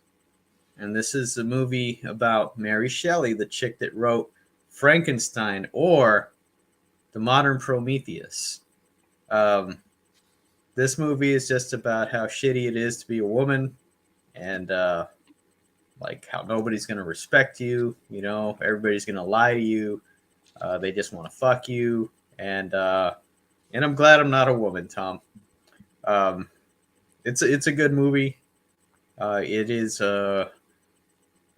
And this is a movie about Mary Shelley, the chick that wrote Frankenstein or the modern Prometheus. Um, this movie is just about how shitty it is to be a woman and like how nobody's going to respect you. You know, everybody's going to lie to you. They just want to fuck you. And I'm glad I'm not a woman, Tom. Um, it's a good movie. It is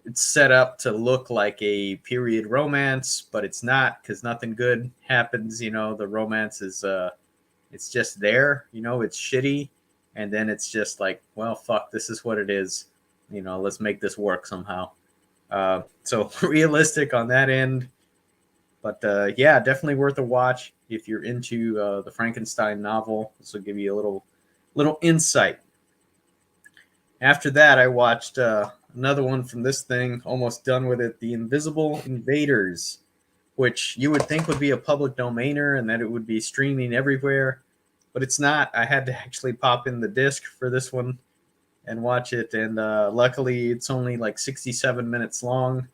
it's set up to look like a period romance, but it's not because nothing good happens. You know, the romance is it's just there. You know, it's shitty, and then it's just like, well, fuck, this is what it is. You know, let's make this work somehow. So realistic on that end, but yeah, definitely worth a watch if you're into the Frankenstein novel. This will give you a little insight. After that, I watched another one from this thing, almost done with it, The Invisible Invaders, which you would think would be a public domainer and that it would be streaming everywhere, but it's not. I had to actually pop in the disc for this one and watch it, and luckily it's only like 67 minutes long,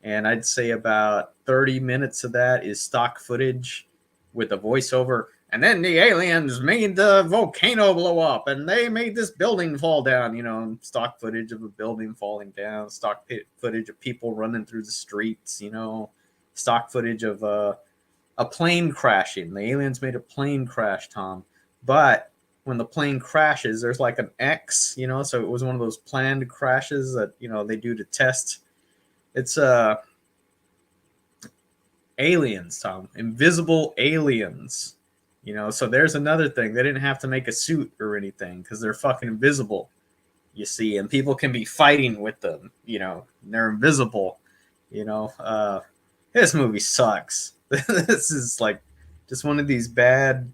and I'd say about 30 minutes of that is stock footage with a voiceover. And then the aliens made the volcano blow up, and they made this building fall down. You know, stock footage of a building falling down, stock footage of people running through the streets. You know, stock footage of a plane crashing. The aliens made a plane crash, Tom. But when the plane crashes, there's like an X. You know, so it was one of those planned crashes that they do to test. It's aliens, Tom. Invisible aliens. You know, so there's another thing. They didn't have to make a suit or anything because they're fucking invisible, you see, and people can be fighting with them, they're invisible, This movie sucks. This is like just one of these bad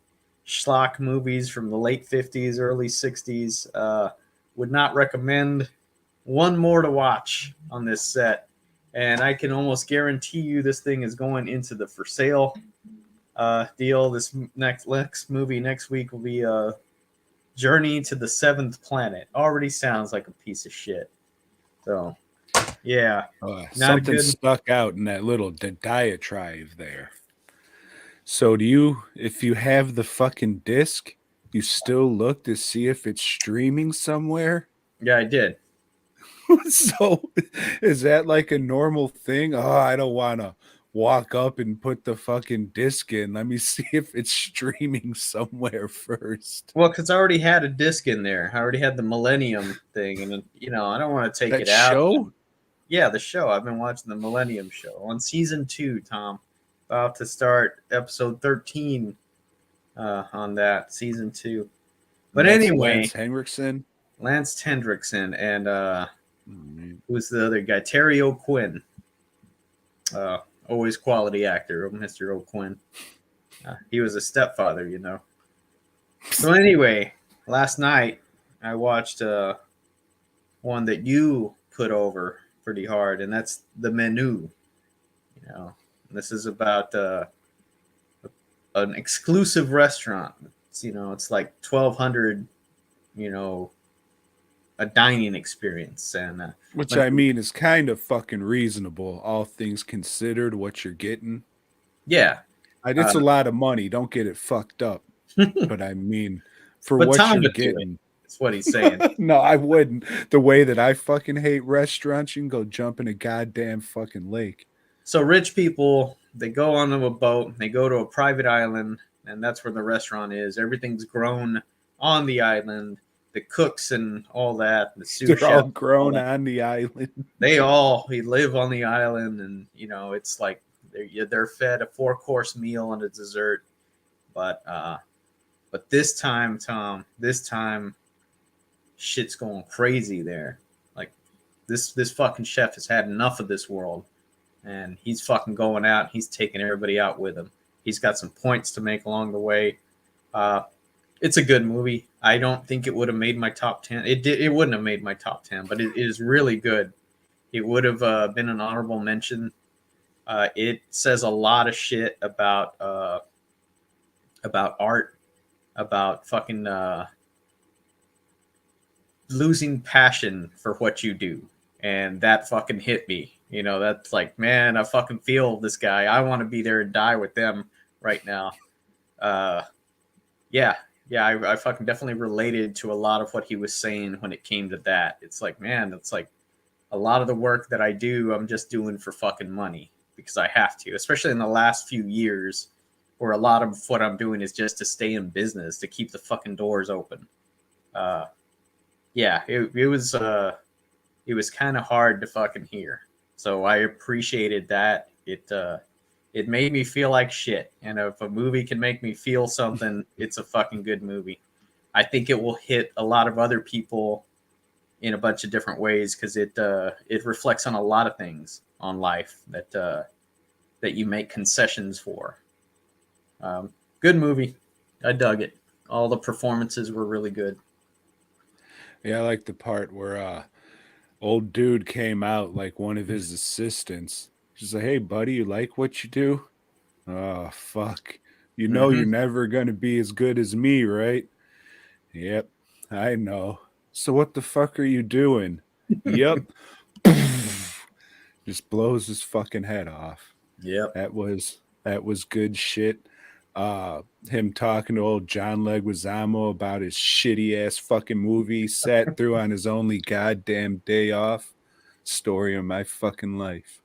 schlock movies from the late 50s, early 60s. Would not recommend. One more to watch on this set. And I can almost guarantee you this thing is going into the for sale deal. This next movie next week will be Journey to the Seventh Planet. Already sounds like a piece of shit. So, yeah. Something good. Stuck out in that little diatribe there. So if you have the fucking disc, you still look to see if it's streaming somewhere? Yeah, I did. So is that like a normal thing? Oh, I don't want to walk up and put the fucking disc in. Let me see if it's streaming somewhere first. Well, because I already had a disc in there. I already had the Millennium thing. And, I don't want to take it out. Show? Yeah, the show. I've been watching the Millennium show on season 2, Tom. About to start episode 13 on that, season 2. But anyway. Lance Hendrickson. And who's the other guy? Terry O'Quinn. Always quality actor, Mr. O'Quinn. He was a stepfather, So anyway, last night I watched one that you put over pretty hard, and that's The Menu. This is about an exclusive restaurant. It's like 1,200, a dining experience, and which I mean is kind of fucking reasonable, all things considered, what you're getting. Yeah, it's a lot of money. Don't get it fucked up. But I mean, for what Tom you're getting, that's what he's saying. No, I wouldn't. The way that I fucking hate restaurants, you can go jump in a goddamn fucking lake. So rich people, they go onto a boat, they go to a private island, and that's where the restaurant is. Everything's grown on the island. The cooks and all that, the sous They're all grown on the island. They live on the island, and it's like they're fed a 4-course meal and a dessert. But this time, Tom, shit's going crazy there. Like this fucking chef has had enough of this world, and he's fucking going out. He's taking everybody out with him. He's got some points to make along the way. It's a good movie. I don't think it would have made my top 10. It wouldn't have made my top 10, but it is really good. It would have been an honorable mention. It says a lot of shit about art, about fucking losing passion for what you do. And that fucking hit me. You know, that's like, man, I fucking feel this guy. I want to be there and die with them right now. Uh, yeah, yeah, I fucking definitely related to a lot of what he was saying when it came to that. It's like, man, it's like a lot of the work that I do, I'm just doing for fucking money because I have to, especially in the last few years where a lot of what I'm doing is just to stay in business, to keep the fucking doors open. Uh, yeah, it was kind of hard to fucking hear. So I appreciated that. It made me feel like shit. And if a movie can make me feel something, it's a fucking good movie. I think it will hit a lot of other people in a bunch of different ways because it reflects on a lot of things on life that you make concessions for. Good movie. I dug it. All the performances were really good. Yeah, I like the part where old dude came out like one of his assistants. She's like, "Hey, buddy, you like what you do? Oh, fuck. You know Mm-hmm. you're never gonna be as good as me, right?" "Yep, I know. So what the fuck are you doing?" "Yep." Just blows his fucking head off. Yep. That was good shit. Him talking to old John Leguizamo about his shitty ass fucking movie he sat through on his only goddamn day off. Story of my fucking life.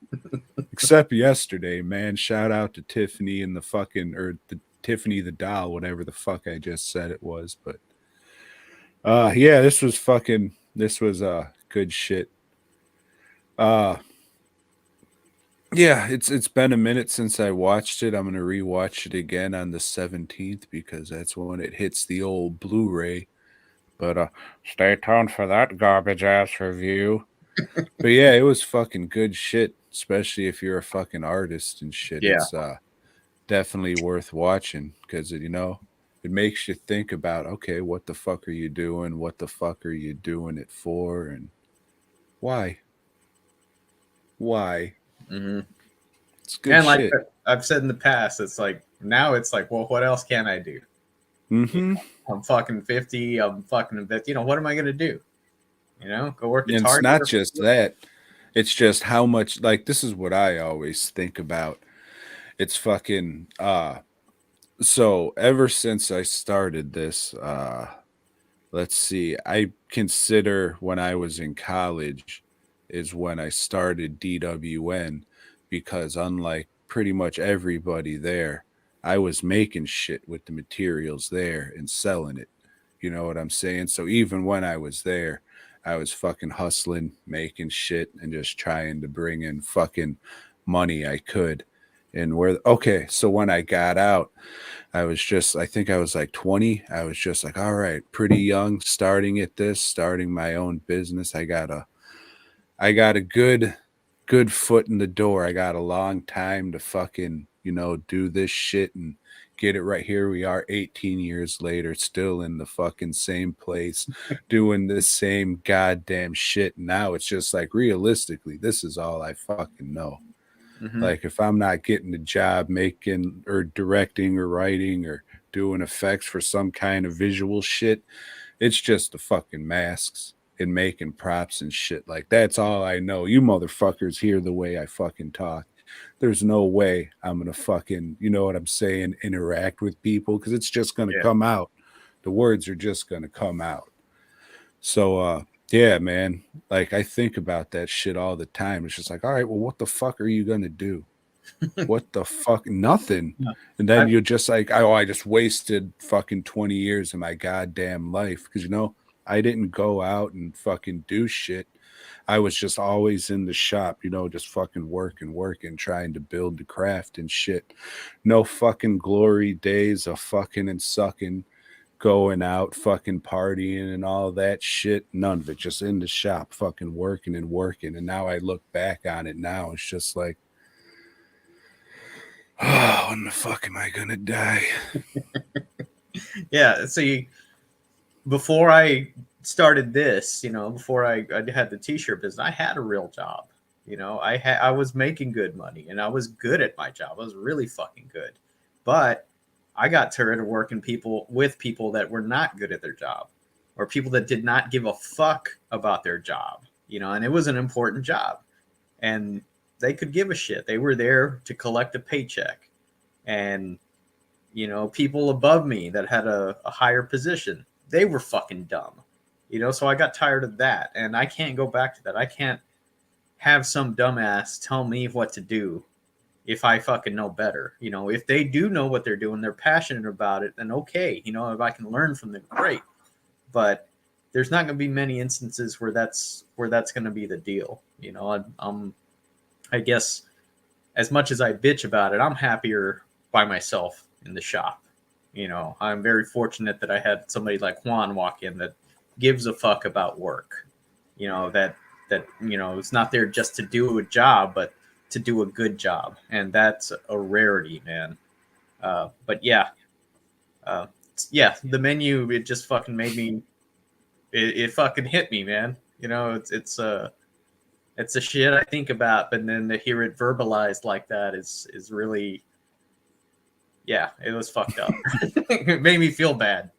Except yesterday, man. Shout out to Tiffany and the fucking or the Tiffany the Doll, whatever the fuck I just said it was. But yeah, this was good shit. Uh Yeah, it's been a minute since I watched it. I'm gonna rewatch it again on the 17th because that's when it hits the old Blu-ray. But stay tuned for that garbage ass review. But yeah, it was fucking good shit, especially if you're a fucking artist and shit. Yeah. It's definitely worth watching because it makes you think about, okay, what the fuck are you doing? What the fuck are you doing it for? And why? Why? Mm-hmm. It's good And like shit. I've said in the past, it's like now it's like, well, what else can I do? You Mm-hmm. know, I'm fucking 50. I'm fucking 50. You know, what am I gonna do? You know, go work at And it's Target not or just that. It's just how much like this is what I always think about. It's fucking so ever since I started this, let's see, I consider when I was in college is when I started DWN because unlike pretty much everybody there, I was making shit with the materials there and selling it. You know what I'm saying? So even when I was there, I was fucking hustling, making shit, and just trying to bring in fucking money I could. And where, okay, so when I got out, I think I was like 20. I was just like, all right, pretty young, starting at this, starting my own business. I got a good foot in the door. I got a long time to fucking, do this shit and get it right. Here we are 18 years later, still in the fucking same place, doing the same goddamn shit. Now it's just like realistically, this is all I fucking know. Mm-hmm. Like if I'm not getting a job making or directing or writing or doing effects for some kind of visual shit, it's just the fucking masks and making props and shit. Like that's all I know. You motherfuckers hear the way I fucking talk. There's no way I'm gonna fucking, you know what I'm saying, interact with people because it's just gonna Yeah. come out. The words are just gonna come out. So yeah, man. Like I think about that shit all the time. It's just like, all right, well, what the fuck are you gonna do? What the fuck? Nothing. Yeah. And then I you're just like, oh, I just wasted fucking 20 years of my goddamn life. Cause I didn't go out and fucking do shit. I was just always in the shop, just fucking working, trying to build the craft and shit. No fucking glory days of fucking and sucking, going out, fucking partying and all that shit. None of it. Just in the shop, fucking working and working. And now I look back on it now, it's just like, oh, when the fuck am I gonna die? yeah. See, before I started this, before I had the t-shirt business, I had a real job. I was making good money and I was good at my job. I was really fucking good. But I got tired of working people with people that were not good at their job. or people that did not give a fuck about their job, and it was an important job, and they could give a shit. They were there to collect a paycheck. And people above me that had a higher position, they were fucking dumb. So I got tired of that, and I can't go back to that. I can't have some dumbass tell me what to do if I fucking know better. If they do know what they're doing, they're passionate about it, then okay. If I can learn from them, great. But there's not going to be many instances where that's going to be the deal. I guess as much as I bitch about it, I'm happier by myself in the shop. I'm very fortunate that I had somebody like Juan walk in that gives a fuck about work. That it's not there just to do a job, but to do a good job, and that's a rarity, man. But yeah, the menu, it just fucking made me. It fucking hit me, man. It's a shit I think about, but then to hear it verbalized like that is really, yeah, it was fucked up. It made me feel bad.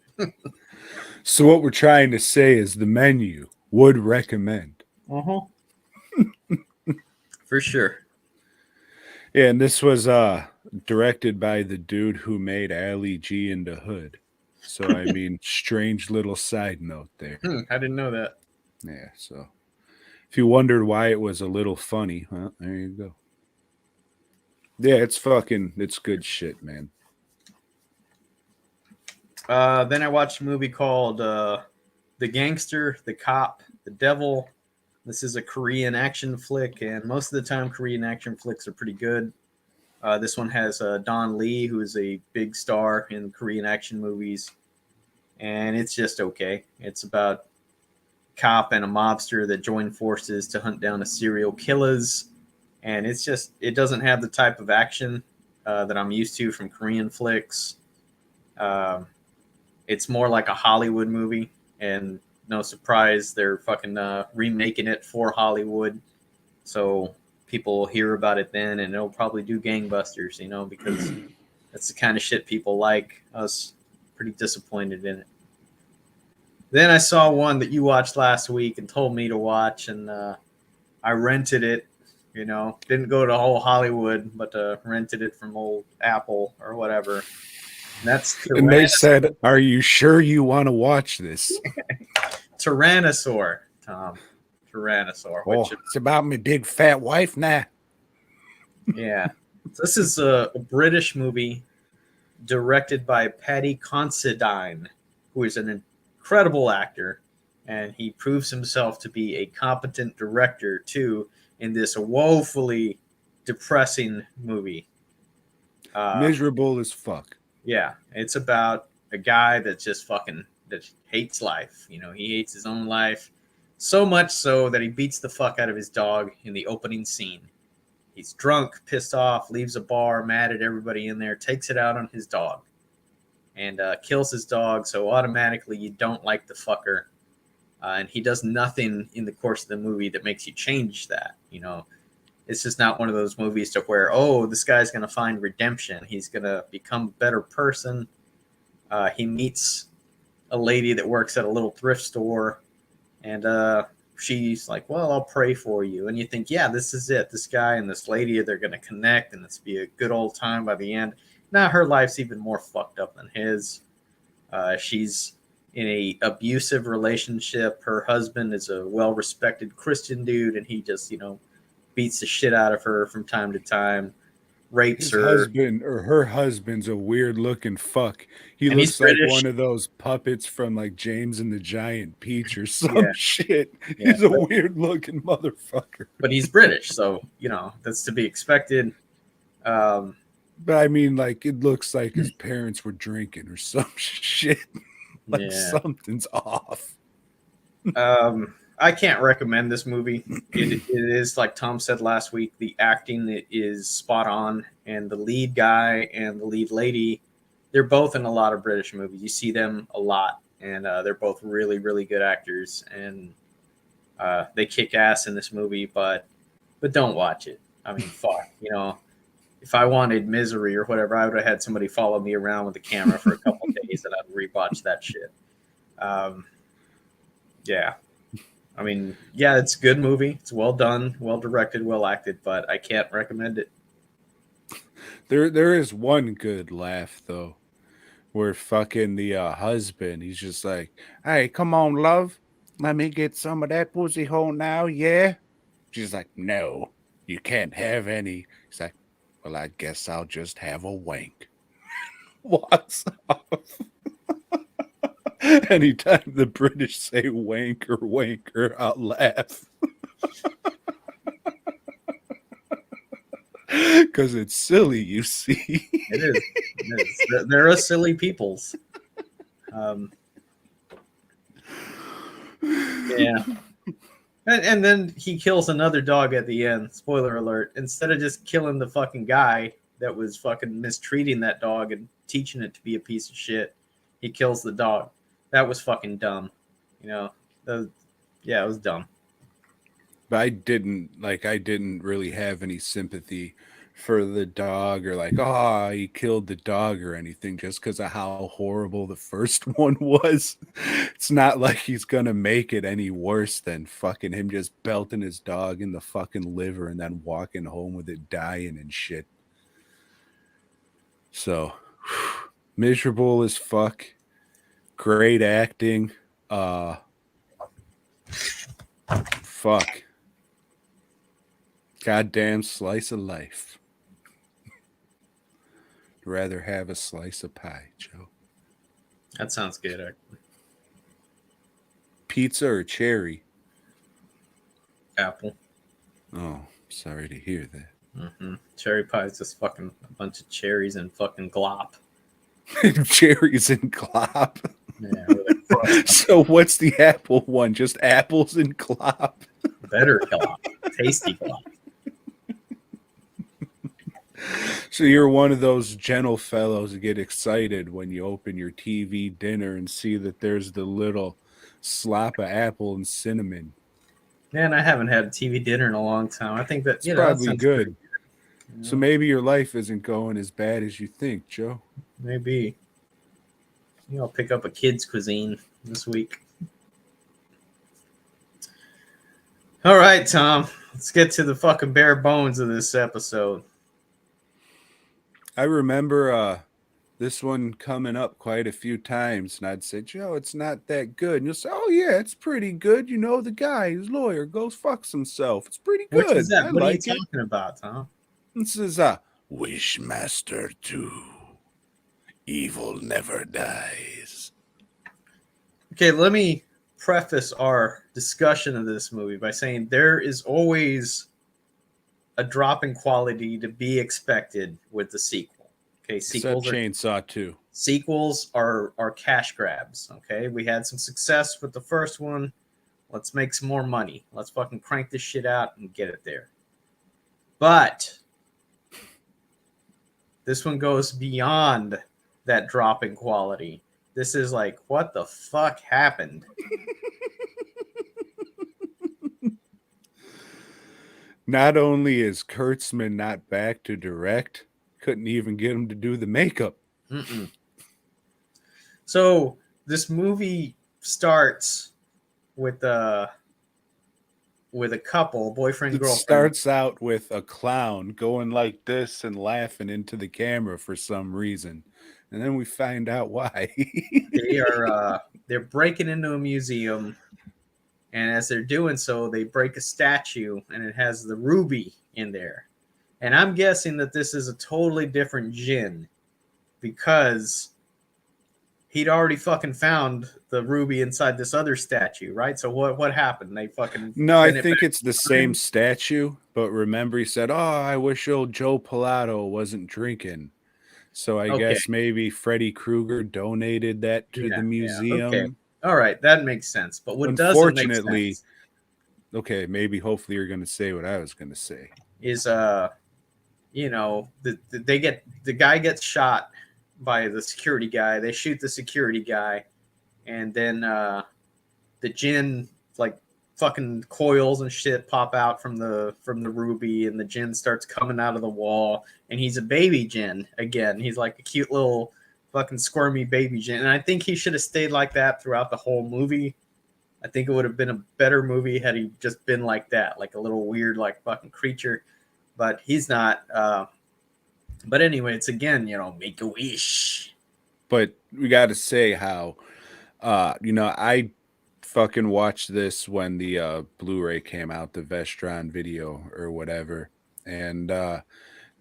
So what we're trying to say is the menu would recommend. For sure. Yeah, and this was directed by the dude who made Ali G in the Hood. So I mean, strange little side note there. I didn't know that. Yeah, so if you wondered why it was a little funny, well, there you go. Yeah, it's good shit, man. Then I watched a movie called The Gangster, the Cop, the Devil. This is a Korean action flick, and most of the time Korean action flicks are pretty good. This one has Don Lee, who is a big star in Korean action movies, and it's just okay. It's about a cop and a mobster that join forces to hunt down a serial killers, and it doesn't have the type of action that I'm used to from Korean flicks. It's more like a Hollywood movie, and no surprise, they're fucking remaking it for Hollywood. So people will hear about it then, and it'll probably do gangbusters, because that's the kind of shit people like. I was pretty disappointed in it. Then I saw one that you watched last week and told me to watch, and I rented it. Didn't go to whole Hollywood, but rented it from old Apple or whatever. And they said, "Are you sure you want to watch this?" Tyrannosaur, Tom. Tyrannosaur. Oh, it's about my big fat wife now. Yeah. So this is a British movie directed by Paddy Considine, who is an incredible actor, and he proves himself to be a competent director too in this woefully depressing movie. Miserable as fuck. Yeah, it's about a guy that hates life. He hates his own life so much so that he beats the fuck out of his dog in the opening scene. He's drunk, pissed off, leaves a bar, mad at everybody in there, takes it out on his dog, and kills his dog. So automatically you don't like the fucker. And he does nothing in the course of the movie that makes you change that. It's just not one of those movies to where, oh, this guy's going to find redemption. He's going to become a better person. He meets a lady that works at a little thrift store, and she's like, well, I'll pray for you. And you think, yeah, this is it. This guy and this lady, they're going to connect, and it's be a good old time by the end. Now her life's even more fucked up than his. She's in a abusive relationship. Her husband is a well-respected Christian dude, and he just, beats the shit out of her from time to time, rapes her. Her husband's a weird looking fuck. He looks like one of those puppets from like James and the Giant Peach or some shit. Yeah, he's a weird looking motherfucker. But he's British, so that's to be expected. But I mean, like, it looks like his parents were drinking or some shit. Like something's off. I can't recommend this movie. It is, like Tom said last week, the acting is spot on, and the lead guy and the lead lady, they're both in a lot of British movies. You see them a lot, and they're both really, really good actors, and they kick ass in this movie, but don't watch it. I mean, fuck, if I wanted misery or whatever, I would have had somebody follow me around with a camera for a couple days, and I'd rewatch that shit. Yeah. I mean, yeah, it's a good movie. It's well done, well directed, well acted, but I can't recommend it. There is one good laugh though, where fucking the husband, he's just like, "Hey, come on, love, let me get some of that pussy hole now, yeah." She's like, "No, you can't have any." He's like, "Well, I guess I'll just have a wank." Walks off. Anytime the British say wank or wanker, I'll laugh. Because it's silly, you see. It is. It is. There are silly peoples. Um, yeah. And then he kills another dog at the end. Spoiler alert. Instead of just killing the fucking guy that was fucking mistreating that dog and teaching it to be a piece of shit, he kills the dog. That was fucking dumb. You know, yeah, it was dumb. But I didn't really have any sympathy for the dog, or like, oh, he killed the dog or anything, just because of how horrible the first one was. It's not like he's gonna make it any worse than fucking him just belting his dog in the fucking liver and then walking home with it dying and shit. So miserable as fuck. Great acting. Fuck. Goddamn slice of life. Rather have a slice of pie, Joe. That sounds good. Actually. Pizza or cherry? Apple. Oh, sorry to hear that. Cherry pie is just fucking a bunch of cherries and fucking glop. Cherries and glop. Yeah. So what's the apple one? Just apples and glop? Better glop. Tasty glop. So you're one of those gentle fellows that get excited when you open your TV dinner and see that there's the little slop of apple and cinnamon. Man, I haven't had a TV dinner in a long time. I think that It's probably that good. good. So maybe your life isn't going as bad as you think, Joe. Maybe. I'll pick up a kid's cuisine this week. All right, Tom. Let's get to the fucking bare bones of this episode. I remember this one coming up quite a few times, and I'd say, Joe, it's not that good. And you'll say, oh, yeah, it's pretty good. You know, the guy, his lawyer, goes fucks himself. It's pretty good. Which is that? I What like are you talking about, Tom? This is Wishmaster 2. Evil never dies. Okay, let me preface our discussion of this movie by saying there is always a drop in quality to be expected with the sequel. Okay, sequels are Chainsaw 2. Sequels are cash grabs. Okay, we had some success with the first one. Let's make some more money. Let's fucking crank this shit out and get it there. But this one goes beyond that drop in quality. This is like, what the fuck happened? Not only is Kurtzman not back to direct, couldn't even get him to do the makeup. So this movie starts with a couple, boyfriend, girlfriend. Starts out with a clown going like this and laughing into the camera for some reason. And then we find out why. They're breaking into a museum, and as they're doing so, they break a statue, and it has the ruby in there. And I'm guessing that this is a totally different Jin, because he'd already fucking found the ruby inside this other statue, right? So what happened? They fucking no, I think it's the same statue, but remember he said, "Oh, I wish old Joe Pilato wasn't drinking." So I guess maybe Freddy Krueger donated that to the museum. Okay. All right, that makes sense. But what unfortunately, doesn't make sense, okay, maybe hopefully you're going to say what I was going to say. Is the guy gets shot by the security guy. They shoot the security guy, and then the Jinn like fucking coils and shit pop out from the ruby, and the Jinn starts coming out of the wall, and he's a baby Jinn again. He's like a cute little fucking squirmy baby Jinn, and I think he should have stayed like that throughout the whole movie. I think it would have been a better movie had he just been like that, like a little weird, like fucking creature. But he's not. But anyway, it's again, make a wish. But we got to say how, I fucking watched this when the Blu-ray came out, the Vestron video or whatever, and that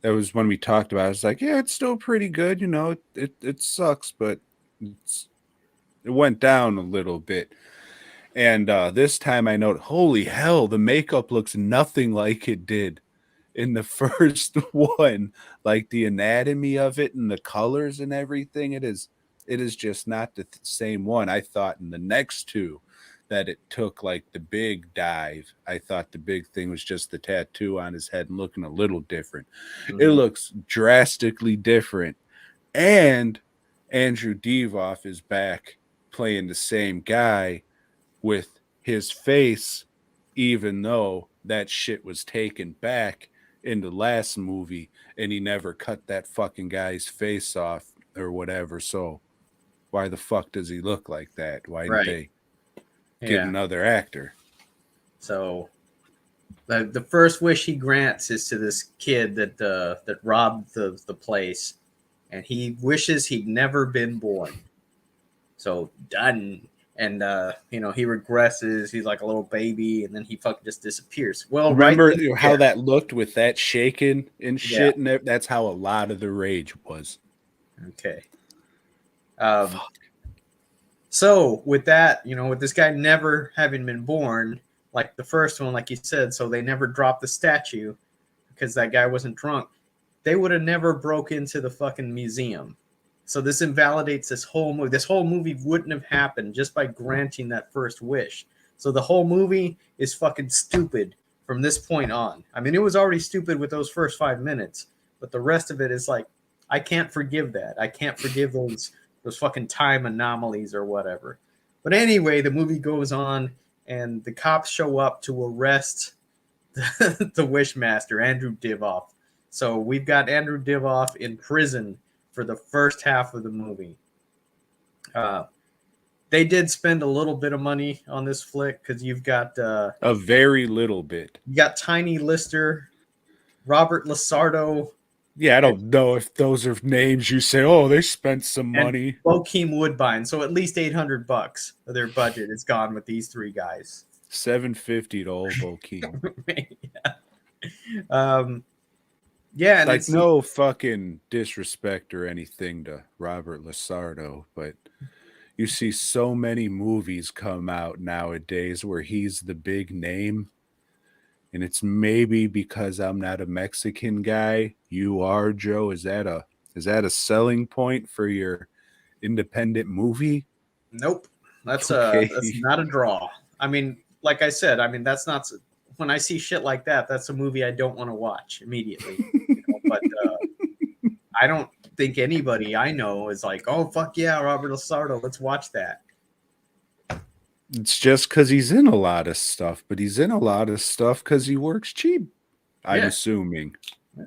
was when we talked about it. It's like, yeah, it's still pretty good. It sucks, but it went down a little bit. And this time I note, holy hell, the makeup looks nothing like it did in the first one. Like the anatomy of it and the colors and everything, it is just not the same one. I thought in the next two that it took like the big dive. I thought the big thing was just the tattoo on his head and looking a little different. It looks drastically different. And Andrew Divoff is back playing the same guy with his face, even though that shit was taken back in the last movie and he never cut that fucking guy's face off or whatever. So why the fuck does he look like that? Why didn't they get another actor? So the first wish he grants is to this kid that robbed the place, and he wishes he'd never been born. So done. And he regresses. He's like a little baby, and then he fucking just disappears. Well, remember how that looked with that shaking and shit, and that's how a lot of the rage was. Okay. So with that, with this guy never having been born, like the first one, like you said, so they never dropped the statue because that guy wasn't drunk. They would have never broke into the fucking museum. So this invalidates this whole movie. This whole movie wouldn't have happened just by granting that first wish. So the whole movie is fucking stupid from this point on. I mean, it was already stupid with those first 5 minutes, but the rest of it is like, I can't forgive that. I can't forgive those fucking time anomalies or whatever. But anyway, the movie goes on, and the cops show up to arrest the Wishmaster, Andrew Divoff. So we've got Andrew Divoff in prison for the first half of the movie. They did spend a little bit of money on this flick because you've got a very little bit. You got Tiny Lister, Robert Lasardo. Yeah, I don't know if those are names you say, oh, they spent some money. Bokeem Woodbine. So at least $800 of their budget is gone with these three guys. $750 to old Bokeem. Yeah, and like no fucking disrespect or anything to Robert Lasardo, but you see so many movies come out nowadays where he's the big name, and it's maybe because I'm not a Mexican guy. You are, Joe. Is that a selling point for your independent movie? Nope. That's not a draw. I mean, like I said, that's not, when I see shit like that, that's a movie I don't want to watch immediately. But I don't think anybody I know is like, oh, fuck yeah, Robert Lasardo, let's watch that. It's just because he's in a lot of stuff, but he's in a lot of stuff because he works cheap, I'm assuming. Yeah.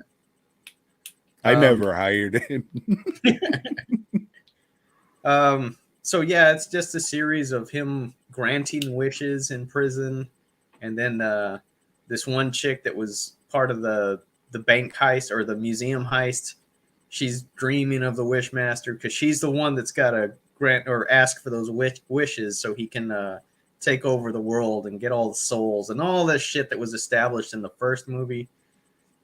I never hired him. So, yeah, it's just a series of him granting wishes in prison. And then this one chick that was part of the bank heist or the museum heist, she's dreaming of the Wishmaster because she's the one that's got to grant or ask for those wishes so he can take over the world and get all the souls and all this shit that was established in the first movie.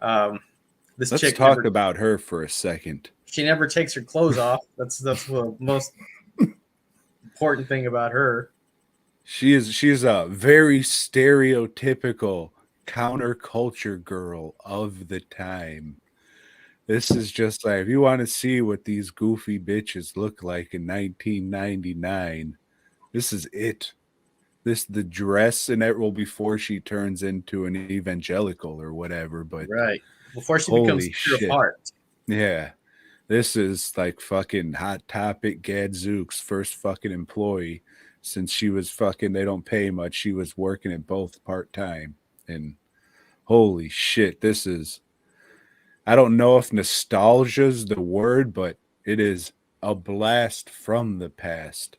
Let's talk about her for a second. She never takes her clothes off. That's the most important thing about her. She's a very stereotypical counterculture girl of the time. This is just like, if you want to see what these goofy bitches look like in 1999, this is it. The dress and that, well, before she turns into an evangelical or whatever, but right before she becomes pure of heart. Yeah, this is like fucking Hot Topic Gadzooks' first fucking employee since she was fucking, they don't pay much. She was working at both part-time, and holy shit, this is, I don't know if nostalgia's the word, but it is a blast from the past.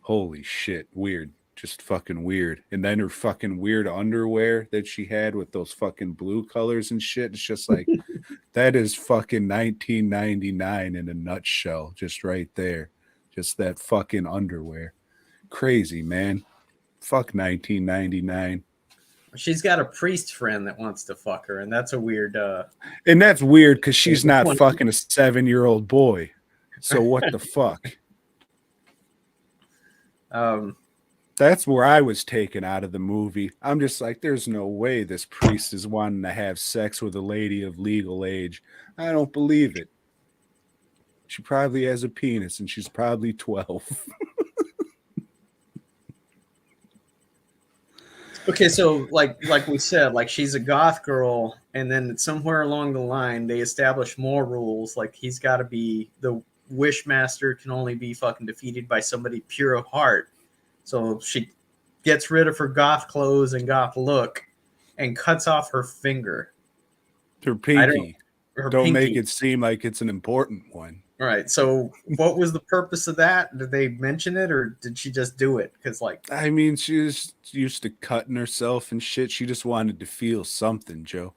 Holy shit, weird. Just fucking weird. And then her fucking weird underwear that she had with those fucking blue colors and shit. It's just like, that is fucking 1999 in a nutshell, just right there. Just that fucking underwear. Crazy, man. Fuck 1999. She's got a priest friend that wants to fuck her, and that's a weird. And that's weird because she's not one. fucking a 7-year-old boy. So what the fuck? That's where I was taken out of the movie. I'm just like, there's no way this priest is wanting to have sex with a lady of legal age. I don't believe it. She probably has a penis and she's probably 12. Okay, so like we said, like she's a goth girl, and then somewhere along the line they establish more rules. Like he's got to be the Wishmaster can only be fucking defeated by somebody pure of heart. So she gets rid of her goth clothes and goth look, and cuts off her finger. Her pinky. Her Don't pinky. make it seem like it's an important one. All right. So what was the purpose of that? Did they mention it, or did she just do it? Because like, I mean, she was used to cutting herself and shit. She just wanted to feel something, Joe.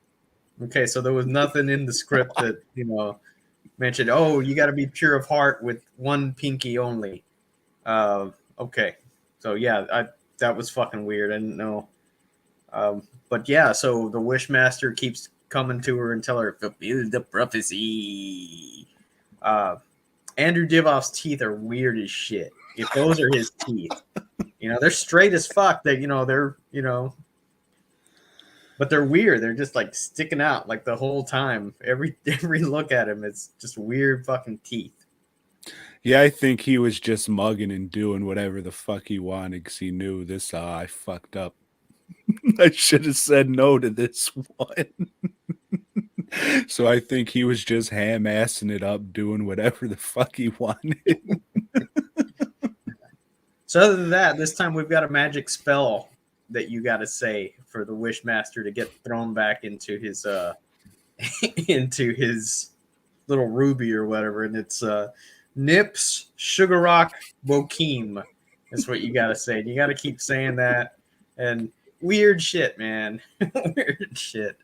Okay, so there was nothing in the script that mentioned. Oh, you got to be pure of heart with one pinky only. Okay, so yeah, that was fucking weird. I didn't know. But yeah, so the Wishmaster keeps coming to her and tell her fulfill the prophecy. Andrew Divoff's teeth are weird as shit. If those are his teeth, they're straight as fuck. That they're but they're weird. They're just like sticking out like the whole time. Every look at him, it's just weird fucking teeth. Yeah, I think he was just mugging and doing whatever the fuck he wanted because he knew this. I fucked up. I should have said no to this one. So I think he was just ham-assing it up, doing whatever the fuck he wanted. So other than that, this time we've got a magic spell that you got to say for the Wishmaster to get thrown back into his into his little ruby or whatever, and it's Nips Sugar Rock Bokeem. That's what you got to say. You got to keep saying that. And weird shit, man. Weird shit.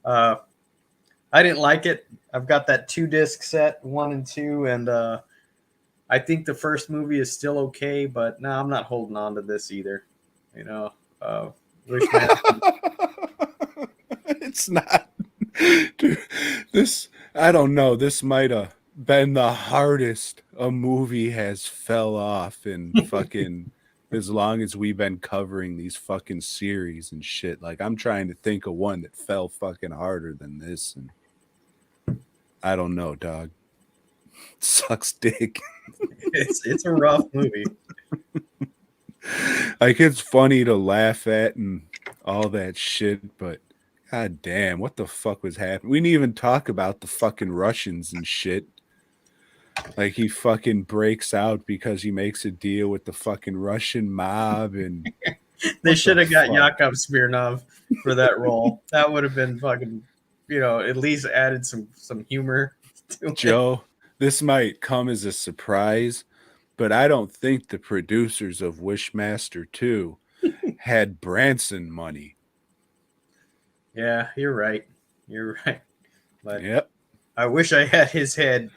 I didn't like it. I've got that 2-disc set, 1 and 2, and I think the first movie is still okay, but no, I'm not holding on to this either. It's not. Dude, this, I don't know. This might have been the hardest a movie has fell off in fucking as long as we've been covering these fucking series and shit. Like, I'm trying to think of one that fell fucking harder than this, and I don't know, dog. It sucks dick. It's a rough movie. Like, it's funny to laugh at and all that shit, but god damn, what the fuck was happening? We didn't even talk about the fucking Russians and shit. Like, he fucking breaks out because he makes a deal with the fucking Russian mob, and they should have got Yakov Smirnov for that role. That would have been fucking, at least added some humor to it. Joe, this might come as a surprise, but I don't think the producers of Wishmaster 2 had Branson money. Yeah, you're right. You're right. But yep. I wish I had his head.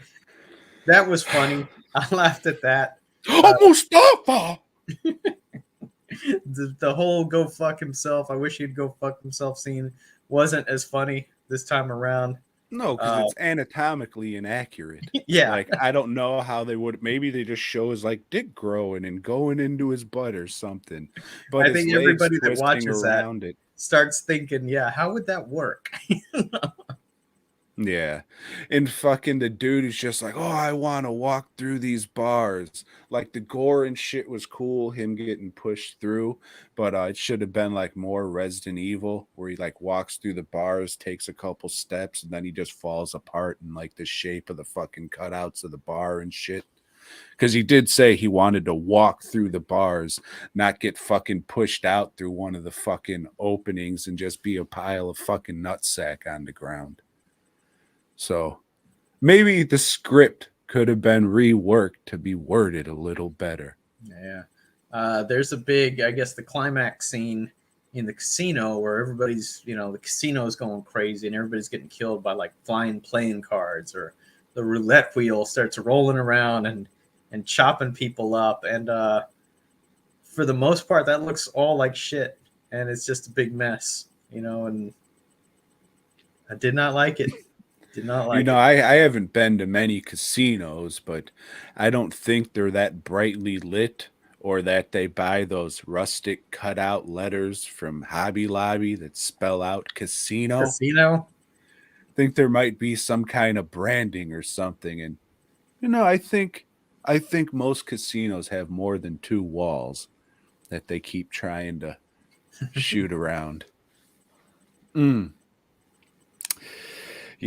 That was funny. I laughed at that. Mustafa! The whole go fuck himself. I wish he'd go fuck himself scene wasn't as funny this time around. No, because it's anatomically inaccurate. Yeah. Like, I don't know how they would. Maybe they just show his like dick growing and going into his butt or something. But I think everybody that watches around that starts thinking, yeah, how would that work? Yeah. And fucking the dude is just like, oh, I want to walk through these bars. Like, the gore and shit was cool, him getting pushed through, but it should have been like more Resident Evil, where he like walks through the bars, takes a couple steps, and then he just falls apart in like the shape of the fucking cutouts of the bar and shit. Because he did say he wanted to walk through the bars, not get fucking pushed out through one of the fucking openings and just be a pile of fucking nutsack on the ground. So maybe the script could have been reworked to be worded a little better. Yeah. There's a big, I guess, the climax scene in the casino where everybody's, the casino is going crazy and everybody's getting killed by like flying playing cards, or the roulette wheel starts rolling around and chopping people up. And for the most part, that looks all like shit, and it's just a big mess, And I did not like it. Did not like it. I haven't been to many casinos, but I don't think they're that brightly lit, or that they buy those rustic cutout letters from Hobby Lobby that spell out casino. Casino. I think there might be some kind of branding or something. And I think most casinos have more than two walls that they keep trying to shoot around. Yeah,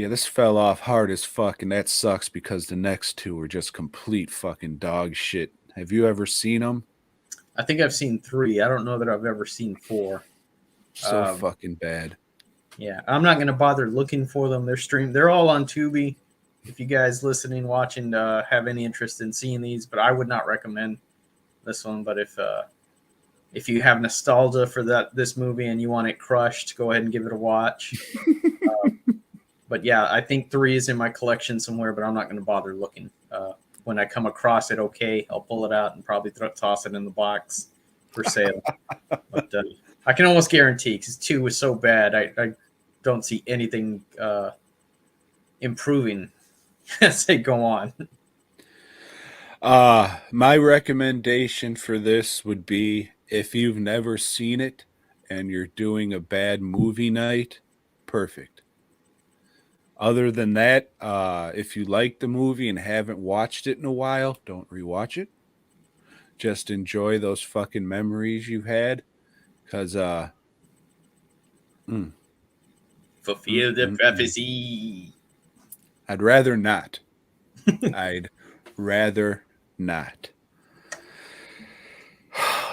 this fell off hard as fuck, and that sucks because the next two are just complete fucking dog shit. Have you ever seen them? I think I've seen 3. I don't know that I've ever seen 4. So fucking bad. Yeah, I'm not gonna bother looking for them. They're streamed. They're all on Tubi. If you guys listening, watching, have any interest in seeing these, but I would not recommend this one. But if you have nostalgia for this movie and you want it crushed, go ahead and give it a watch. But yeah, I think 3 is in my collection somewhere, but I'm not going to bother looking. When I come across it, okay, I'll pull it out and probably toss it in the box for sale. But I can almost guarantee, because 2 was so bad, I don't see anything improving as they go on. My recommendation for this would be, if you've never seen it and you're doing a bad movie night, perfect. Other than that, if you like the movie and haven't watched it in a while, don't rewatch it. Just enjoy those fucking memories you've had. Because, Fulfill the prophecy. I'd rather not. I'd rather not.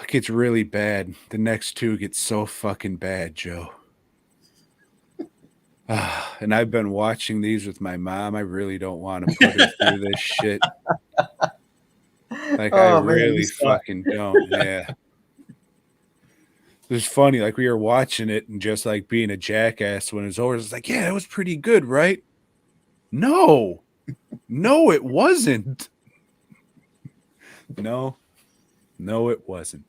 It gets really bad. The next 2 get so fucking bad, Joe. And I've been watching these with my mom. I really don't want to put her through this shit. Like, I really fucking don't. Yeah. It was funny. Like, we were watching it and just like being a jackass when it was over. It's like, yeah, it was pretty good, right? No, it wasn't. No, it wasn't.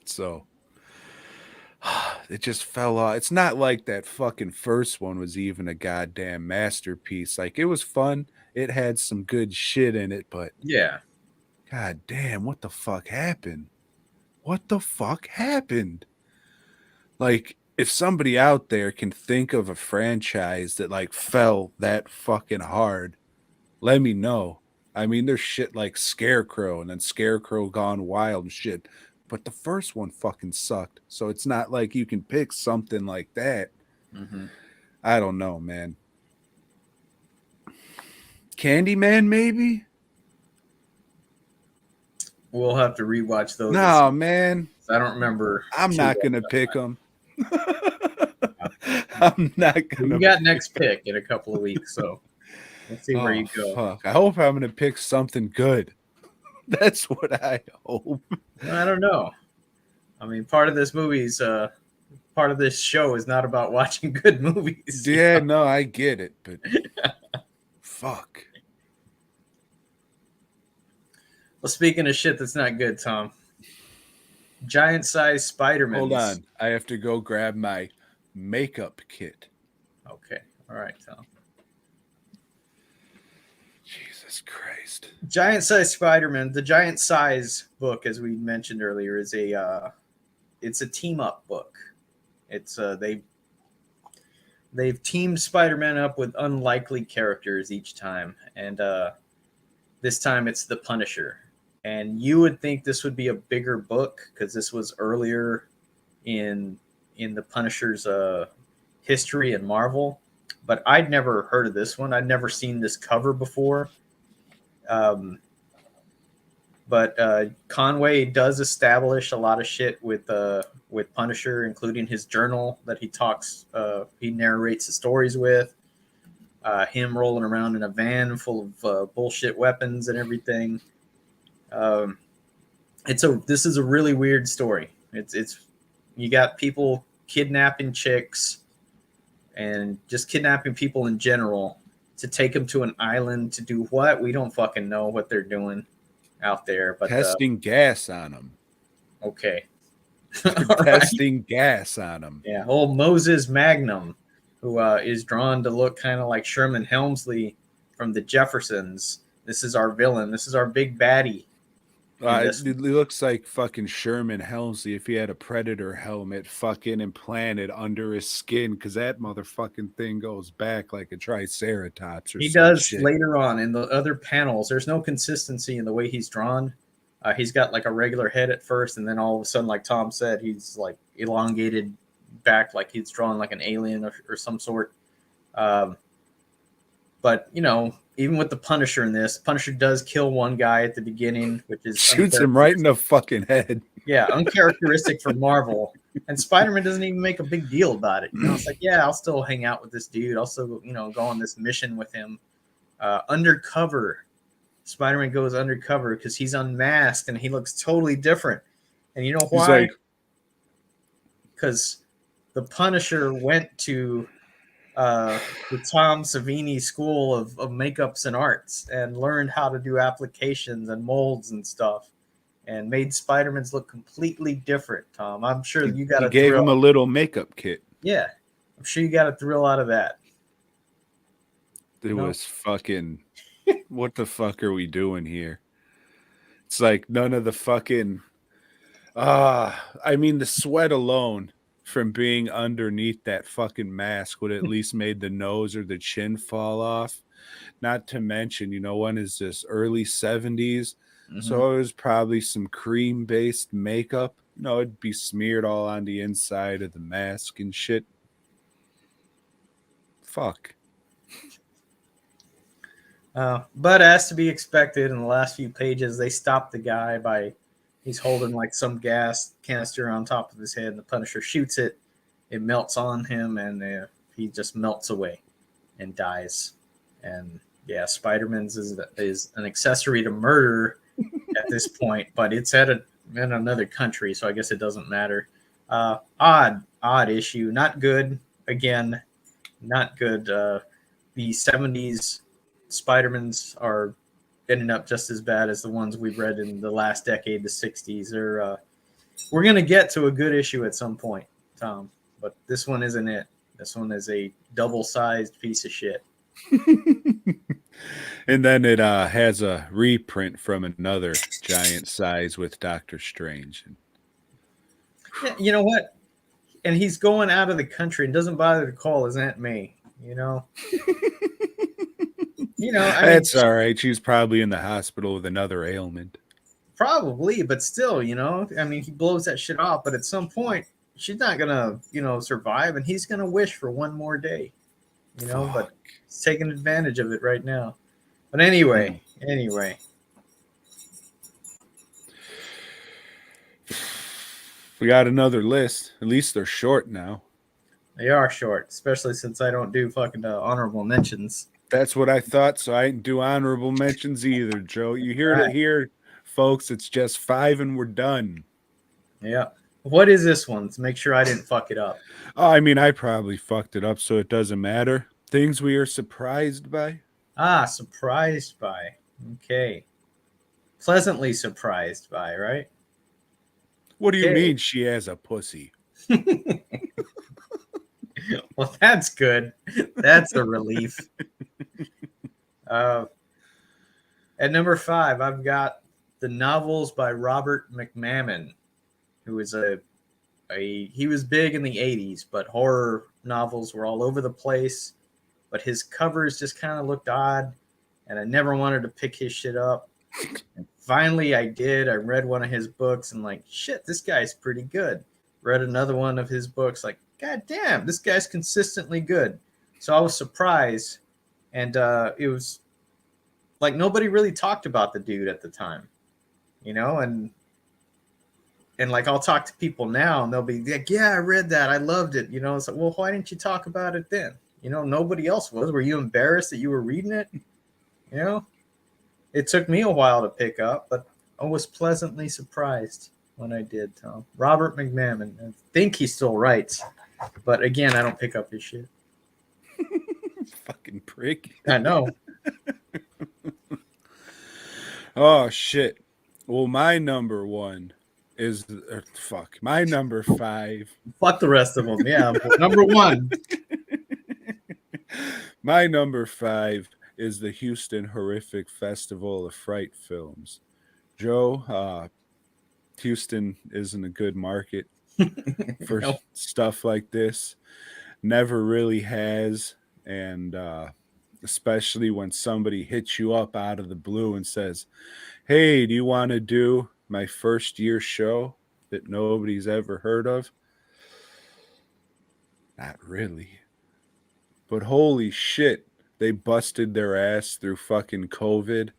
So it just fell off. It's not like that fucking first one was even a goddamn masterpiece. Like, it was fun. It had some good shit in it, but yeah, god damn, what the fuck happened? What the fuck happened? Like, if somebody out there can think of a franchise that like fell that fucking hard, let me know. I mean, there's shit like Scarecrow and then Scarecrow Gone Wild and shit. But the first one fucking sucked. So it's not like you can pick something like that. Mm-hmm. I don't know, man. Candyman, maybe? We'll have to rewatch those. No, man. I don't remember. I'm not going to pick them. I'm not going to. We got next pick in a couple of weeks, so let's see where you go. Fuck. I hope I'm going to pick something good. That's what I hope. I don't know. I mean, part of this show is not about watching good movies. Yeah, no, I get it, but fuck. Well, speaking of shit that's not good, Tom, giant-sized Spider-Man. Hold on. I have to go grab my makeup kit. Okay. All right, Tom. Jesus Christ. Giant-sized Spider-Man, the Giant Size book, as we mentioned earlier, is it's a team-up book. It's they've teamed Spider-Man up with unlikely characters each time, and this time it's the Punisher. And you would think this would be a bigger book because this was earlier in the Punisher's history in Marvel, but I'd never heard of this one. I'd never seen this cover before. But Conway does establish a lot of shit with Punisher, including his journal that he narrates the stories with, him rolling around in a van full of bullshit weapons and everything. this is a really weird story. It's you got people kidnapping chicks and just kidnapping people in general to take them to an island to do what? We don't fucking know what they're doing out there, but Testing gas on them. okay. Testing gas on them. Yeah, old Moses Magnum, who is drawn to look kind of like Sherman Helmsley from the Jeffersons. This is our villain. This is our big baddie. It looks like fucking Sherman Helmsley if he had a Predator helmet fucking implanted under his skin, because that motherfucking thing goes back like a Triceratops or he some does shit. later on in the other panels. There's no consistency in the way he's drawn. He's got like a regular head at first, and then all of a sudden, like Tom said, he's like elongated back, like he's drawn like an alien or some sort. But you know, even with the Punisher in this, Punisher does kill one guy at the beginning, which is shoots him right in the fucking head. Yeah, uncharacteristic for Marvel. And Spider-Man doesn't even make a big deal about it. You know, it's like, yeah, I'll still hang out with this dude. I'll still, you know, go on this mission with him. Undercover. Spider-Man goes undercover because he's unmasked and he looks totally different. And you know why? Because the Punisher went to the Tom Savini School of Makeups and Arts and learned how to do applications and molds and stuff, and made Spider-Man's look completely different. Tom, I'm sure you got. Gave him a little makeup kit. Yeah, I'm sure you got a thrill out of that. It was fucking. What the fuck are we doing here? It's like none of the fucking. I mean, the sweat alone from being underneath that fucking mask would at least made the nose or the chin fall off. Not to mention, you know, when is this? Early 70s. Mm-hmm. So it was probably some cream-based makeup. You know, it'd be smeared all on the inside of the mask and shit. Fuck. But as to be expected, in the last few pages, they stopped the guy by he's holding like some gas canister on top of his head, and the Punisher shoots it. It melts on him, and he just melts away and dies. And yeah, Spider-Man's is an accessory to murder at this point, but it's in another country, so I guess it doesn't matter. Odd issue, not good. Again, not good. The 70s Spider-Mans are ending up just as bad as the ones we've read in the last decade, the 60s. We're going to get to a good issue at some point, Tom, but this one isn't it. This one is a double-sized piece of shit. And then it has a reprint from another giant size with Doctor Strange. Yeah, you know what? And he's going out of the country and doesn't bother to call his Aunt May, you know? That's all right. She's probably in the hospital with another ailment. Probably, but still, you know, I mean, he blows that shit off, but at some point, she's not gonna, survive, and he's gonna wish for one more day, Fuck. But he's taking advantage of it right now. But anyway. We got another list. At least they're short now. They are short, especially since I don't do fucking honorable mentions. That's what I thought, so I didn't do honorable mentions either, Joe. You hear it here, folks. It's just 5 and we're done. Yeah. What is this one? To make sure I didn't fuck it up. Oh, I mean, I probably fucked it up, so it doesn't matter. Things we are surprised by. Surprised by. Okay. Pleasantly surprised by, right? What do you mean she has a pussy? Well, that's good. That's a relief. At number 5, I've got the novels by Robert McMammon, who is he was big in the 80s, but horror novels were all over the place. But his covers just kind of looked odd, and I never wanted to pick his shit up. And finally, I did. I read one of his books, and like, shit, this guy's pretty good. Read another one of his books, like, god damn, this guy's consistently good. So I was surprised, and it was like nobody really talked about the dude at the time, and like I'll talk to people now, and they'll be like, yeah, I read that, I loved it, It's like, well, why didn't you talk about it then? Nobody else was. Were you embarrassed that you were reading it? It took me a while to pick up, but I was pleasantly surprised when I did, Tom. Robert McMahon. I think he still writes, but again, I don't pick up his shit. Fucking prick. I know. Oh shit. Well, my number one is my number 5. Fuck the rest of them. Yeah, number one. My number 5 is the Houston Horrific Festival of Fright Films. Joe, Houston isn't a good market for Nope. stuff like this. Never really has. And especially when somebody hits you up out of the blue and says, hey, do you want to do my first year show that nobody's ever heard of? Not really. But holy shit, they busted their ass through fucking COVID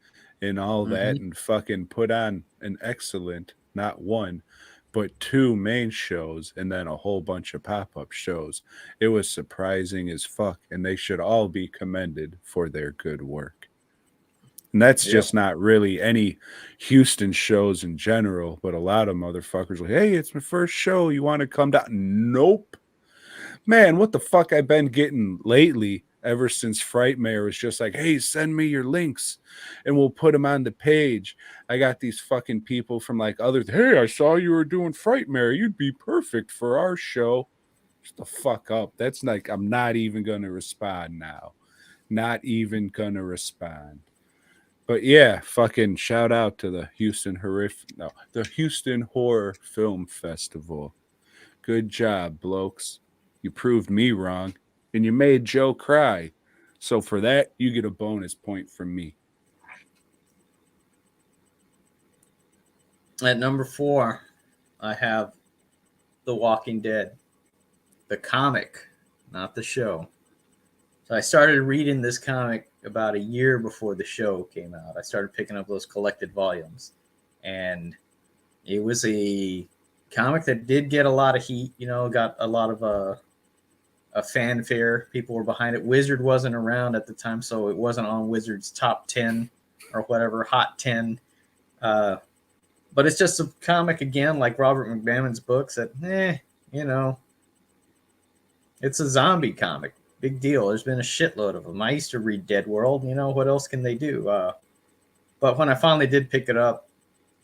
and all that and fucking put on an excellent, not one, but 2 main shows and then a whole bunch of pop-up shows. It was surprising as fuck, and they should all be commended for their good work. And that's just not really any Houston shows in general, but a lot of motherfuckers like, hey, it's my first show. You want to come down? Nope. Man, what the fuck I've been getting lately ever since Frightmare was just like, hey, send me your links and we'll put them on the page. I got these fucking people from like others. Hey, I saw you were doing Frightmare. You'd be perfect for our show. Just the fuck up. That's like, I'm not even going to respond now. Not even going to respond. But yeah, fucking shout out to the the Houston Horror Film Festival. Good job, blokes. You proved me wrong, and you made Joe cry. So for that, you get a bonus point from me. At number 4, I have The Walking Dead, the comic, not the show. So I started reading this comic about a year before the show came out. I started picking up those collected volumes, and it was a comic that did get a lot of heat. You know, got a lot of a fanfare. People were behind it. Wizard wasn't around at the time, so it wasn't on Wizard's top 10 or whatever, hot 10. But it's just a comic again, like Robert McMahon's books. That, you know, it's a zombie comic. Big deal. There's been a shitload of them. I used to read Dead World. You know, what else can they do? But when I finally did pick it up,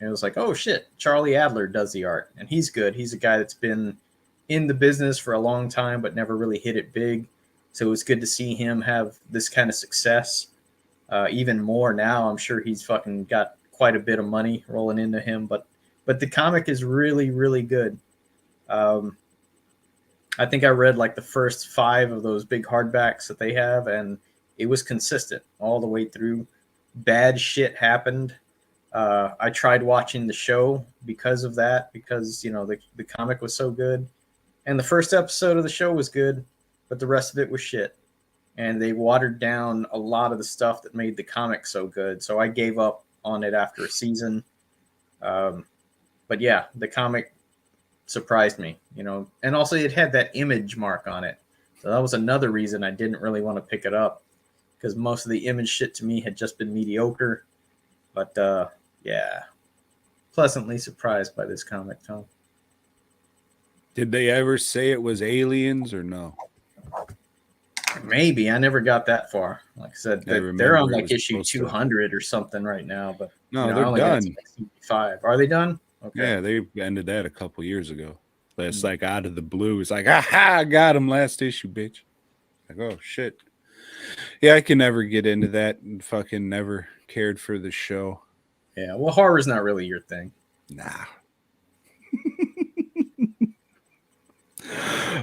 it was like, oh shit, Charlie Adler does the art, and he's good. He's a guy that's been in the business for a long time, but never really hit it big. So it was good to see him have this kind of success. Even more now, I'm sure he's fucking got quite a bit of money rolling into him. But the comic is really, really good. I think I read like the first 5 of those big hardbacks that they have, and it was consistent all the way through. Bad shit happened. I tried watching the show because of that, because, you know, the comic was so good. And the first episode of the show was good, but the rest of it was shit. And they watered down a lot of the stuff that made the comic so good. So I gave up on it after a season. But yeah, the comic surprised me, you know, and also it had that Image mark on it. So that was another reason I didn't really want to pick it up, because most of the Image shit to me had just been mediocre. But yeah, pleasantly surprised by this comic, Tom. Did they ever say it was aliens or no? Maybe. I never got that far. Like I said, they're on like issue 200 or something right now. But no, you know, they're done. 5. Are they done? Okay. Yeah, they ended that a couple years ago. That's like out of the blue. It's like, aha, I got him last issue, bitch. Like, oh shit. Yeah, I can never get into that, and fucking never cared for the show. Yeah, well, horror's not really your thing. Nah.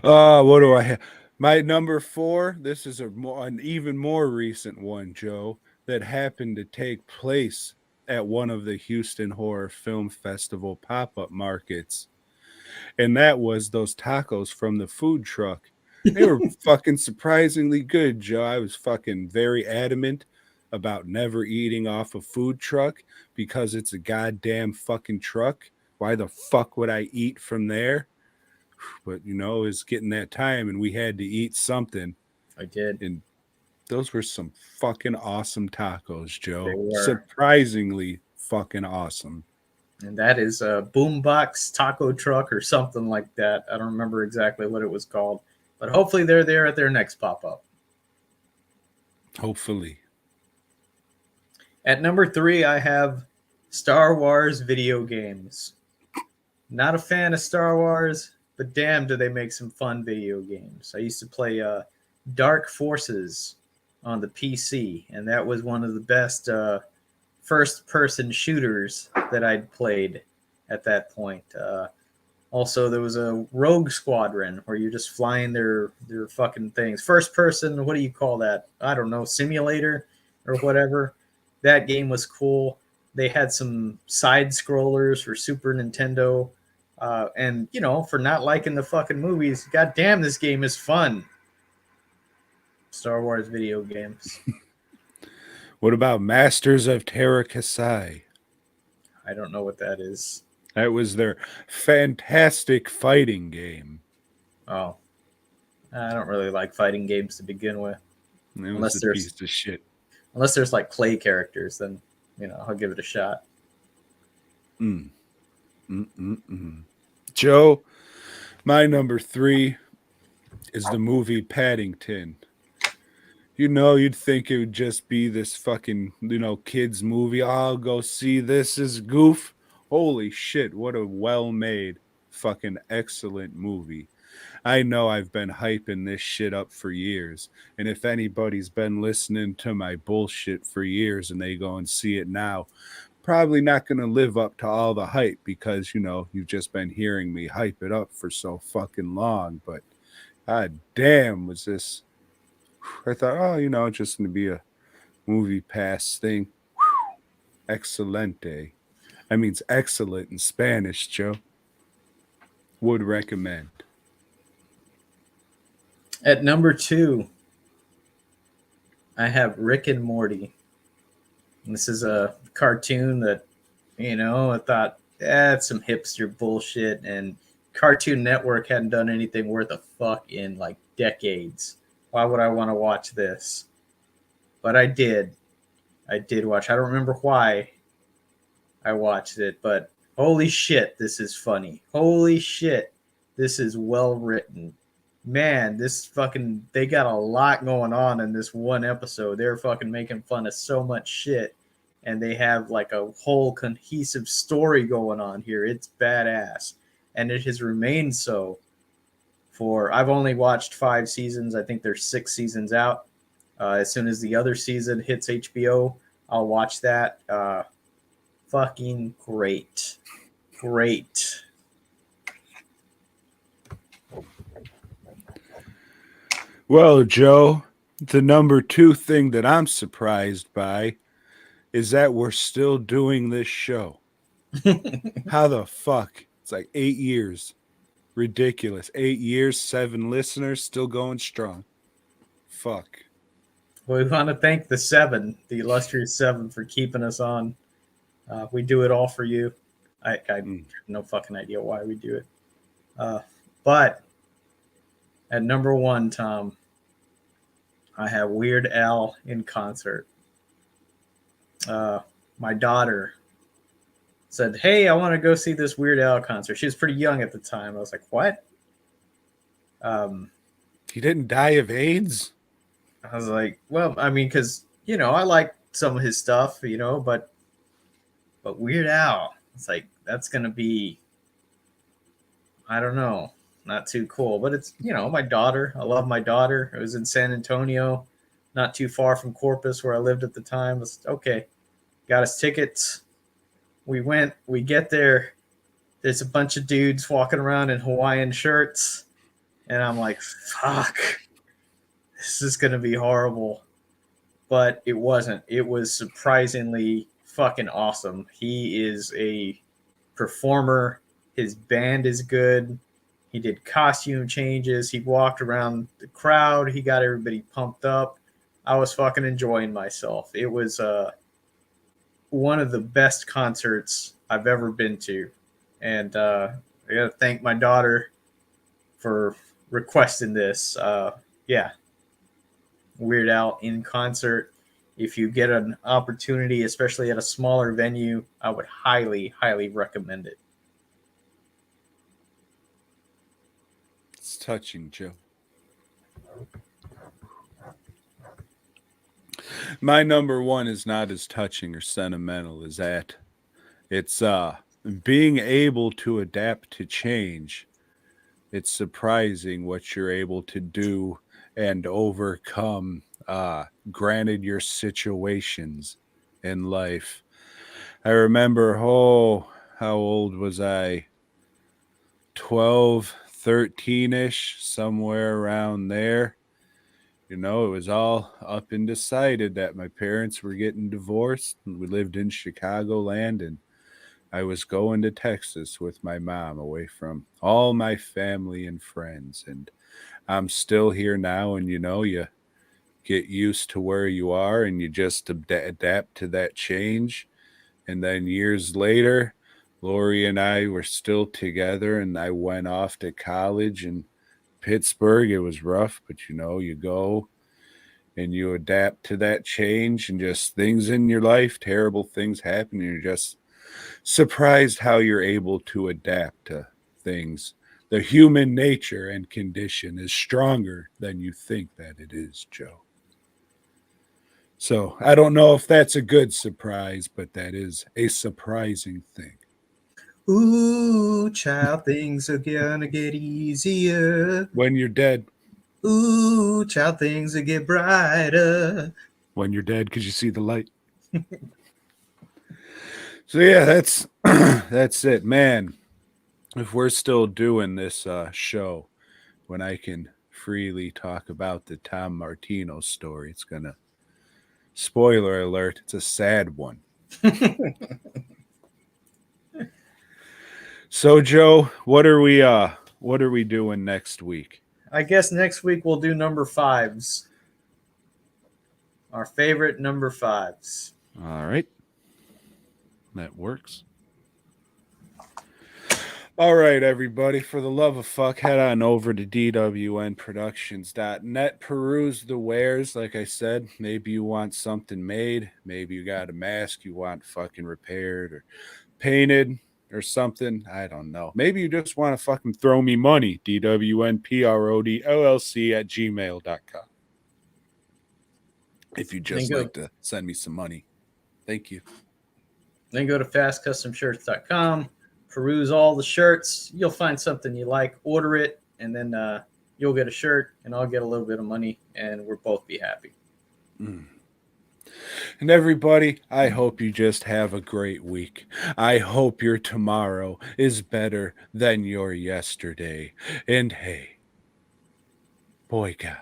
What do I have? My number 4, this is an even more recent one, Joe, that happened to take place at one of the Houston Horror Film Festival pop-up markets. And that was those tacos from the food truck. They were fucking surprisingly good, Joe. I was fucking very adamant about never eating off a food truck because it's a goddamn fucking truck. Why the fuck would I eat from there? But, you know, it's getting that time and we had to eat something. I did. And those were some fucking awesome tacos, Joe. Surprisingly fucking awesome. And that is a Boombox Taco Truck or something like that. I don't remember exactly what it was called, but hopefully they're there at their next pop up. Hopefully. At number 3, I have Star Wars video games. Not a fan of Star Wars, but damn, do they make some fun video games. I used to play Dark Forces on the PC, and that was one of the best first person shooters that I'd played at that point. Also, there was a Rogue Squadron where you're just flying their fucking things. First person, what do you call that? I don't know, simulator or whatever. That game was cool. They had some side scrollers for Super Nintendo. And, you know, for not liking the fucking movies, goddamn, this game is fun. Star Wars video games. What about Masters of Terra Kasai? I don't know what that is. That was their fantastic fighting game. Oh, I don't really like fighting games to begin with. It was a piece of shit. Unless there's like clay characters, then, you know, I'll give it a shot. Joe, my number 3 is the movie Paddington. You know, you'd think it would just be this fucking, you know, kids movie. I'll go see this is goof. Holy shit, what a well-made, fucking excellent movie. I know I've been hyping this shit up for years, and if anybody's been listening to my bullshit for years and they go and see it now, probably not going to live up to all the hype because, you know, you've just been hearing me hype it up for so fucking long, but god damn was this. I thought, oh, you know, just going to be a movie pass thing. Excelente. That means excellent in Spanish, Joe. Would recommend. At number 2, I have Rick and Morty. And this is a cartoon that, you know, I thought, it's some hipster bullshit. And Cartoon Network hadn't done anything worth a fuck in like decades. Why would I want to watch this? But I did. I did watch. I don't remember why I watched it, but holy shit, this is funny. Holy shit, this is well written. Man, this fucking, they got a lot going on in this one episode. They're fucking making fun of so much shit, and they have like a whole cohesive story going on here. It's badass, and it has remained so for, I've only watched 5 seasons. I think there's 6 seasons out. As soon as the other season hits HBO, I'll watch that. Fucking great. Great. Well, Joe, the number 2 thing that I'm surprised by is that we're still doing this show. How the fuck? It's like 8 years. Ridiculous. 8 years, 7 listeners, still going strong. Fuck. Well, we want to thank the 7, the illustrious 7, for keeping us on. We do it all for you. I have no fucking idea why we do it. But at number 1, Tom, I have Weird Al in concert. My daughter said, hey, I want to go see this Weird Al concert. She was pretty young at the time. I was like, what? He didn't die of AIDS? I was like, well, I mean, because, you know, I like some of his stuff, you know, but Weird Al, it's like, that's going to be, I don't know, not too cool. But it's, you know, my daughter. I love my daughter. It was in San Antonio, not too far from Corpus where I lived at the time. It's okay. Got us tickets. We went, we get there. There's a bunch of dudes walking around in Hawaiian shirts. And I'm like, fuck, this is going to be horrible. But it wasn't. It was surprisingly fucking awesome. He is a performer. His band is good. He did costume changes. He walked around the crowd. He got everybody pumped up. I was fucking enjoying myself. It was one of the best concerts I've ever been to. And I got to thank my daughter for requesting this. Yeah. Weird Al in concert. if you get an opportunity, especially at a smaller venue, I would highly, highly recommend it. It's touching, Joe. My number one is not as touching or sentimental as that. It's being able to adapt to change. It's surprising what you're able to do and overcome, granted your situations in life. I remember, how old was I? 12, 13-ish, somewhere around there. You know, it was all up and decided that my parents were getting divorced. And we lived in Chicagoland, and I was going to Texas with my mom away from all my family and friends. And I'm still here now. And, you know, you get used to where you are and you just adapt to that change. And then years later, Lori and I were still together, and I went off to college in Pittsburgh. It was rough, but you know, you go and you adapt to that change, and just things in your life, terrible things happen, and you're just surprised how you're able to adapt to things. The human nature and condition is stronger than you think that it is, Joe. So I don't know if that's a good surprise, but that is a surprising thing. Ooh, child, things are gonna get easier. When you're dead, Ooh, child, things will get brighter. when you're dead, because you see the light. So yeah, that's that's it, man. If we're still doing this show when I can freely talk about the Tom Martino story, it's gonna, spoiler alert, it's a sad one. So Joe, what are we doing next week? I guess next week we'll do number fives. Our favorite number fives. All right. That works. All right, everybody. For the love of fuck, head on over to dwnproductions.net. Peruse the wares. Like I said, maybe you want something made. Maybe you got a mask you want fucking repaired or painted or something. I don't know. Maybe you just want to fucking throw me money. dwnprodllc@gmail.com. If you just like to send me some money. Thank you. Then go to fastcustomshirts.com, peruse all the shirts. You'll find something you like, order it, and then you'll get a shirt, and I'll get a little bit of money, and we'll both be happy. And everybody, I hope you just have a great week. I hope your tomorrow is better than your yesterday. And hey, boy, God.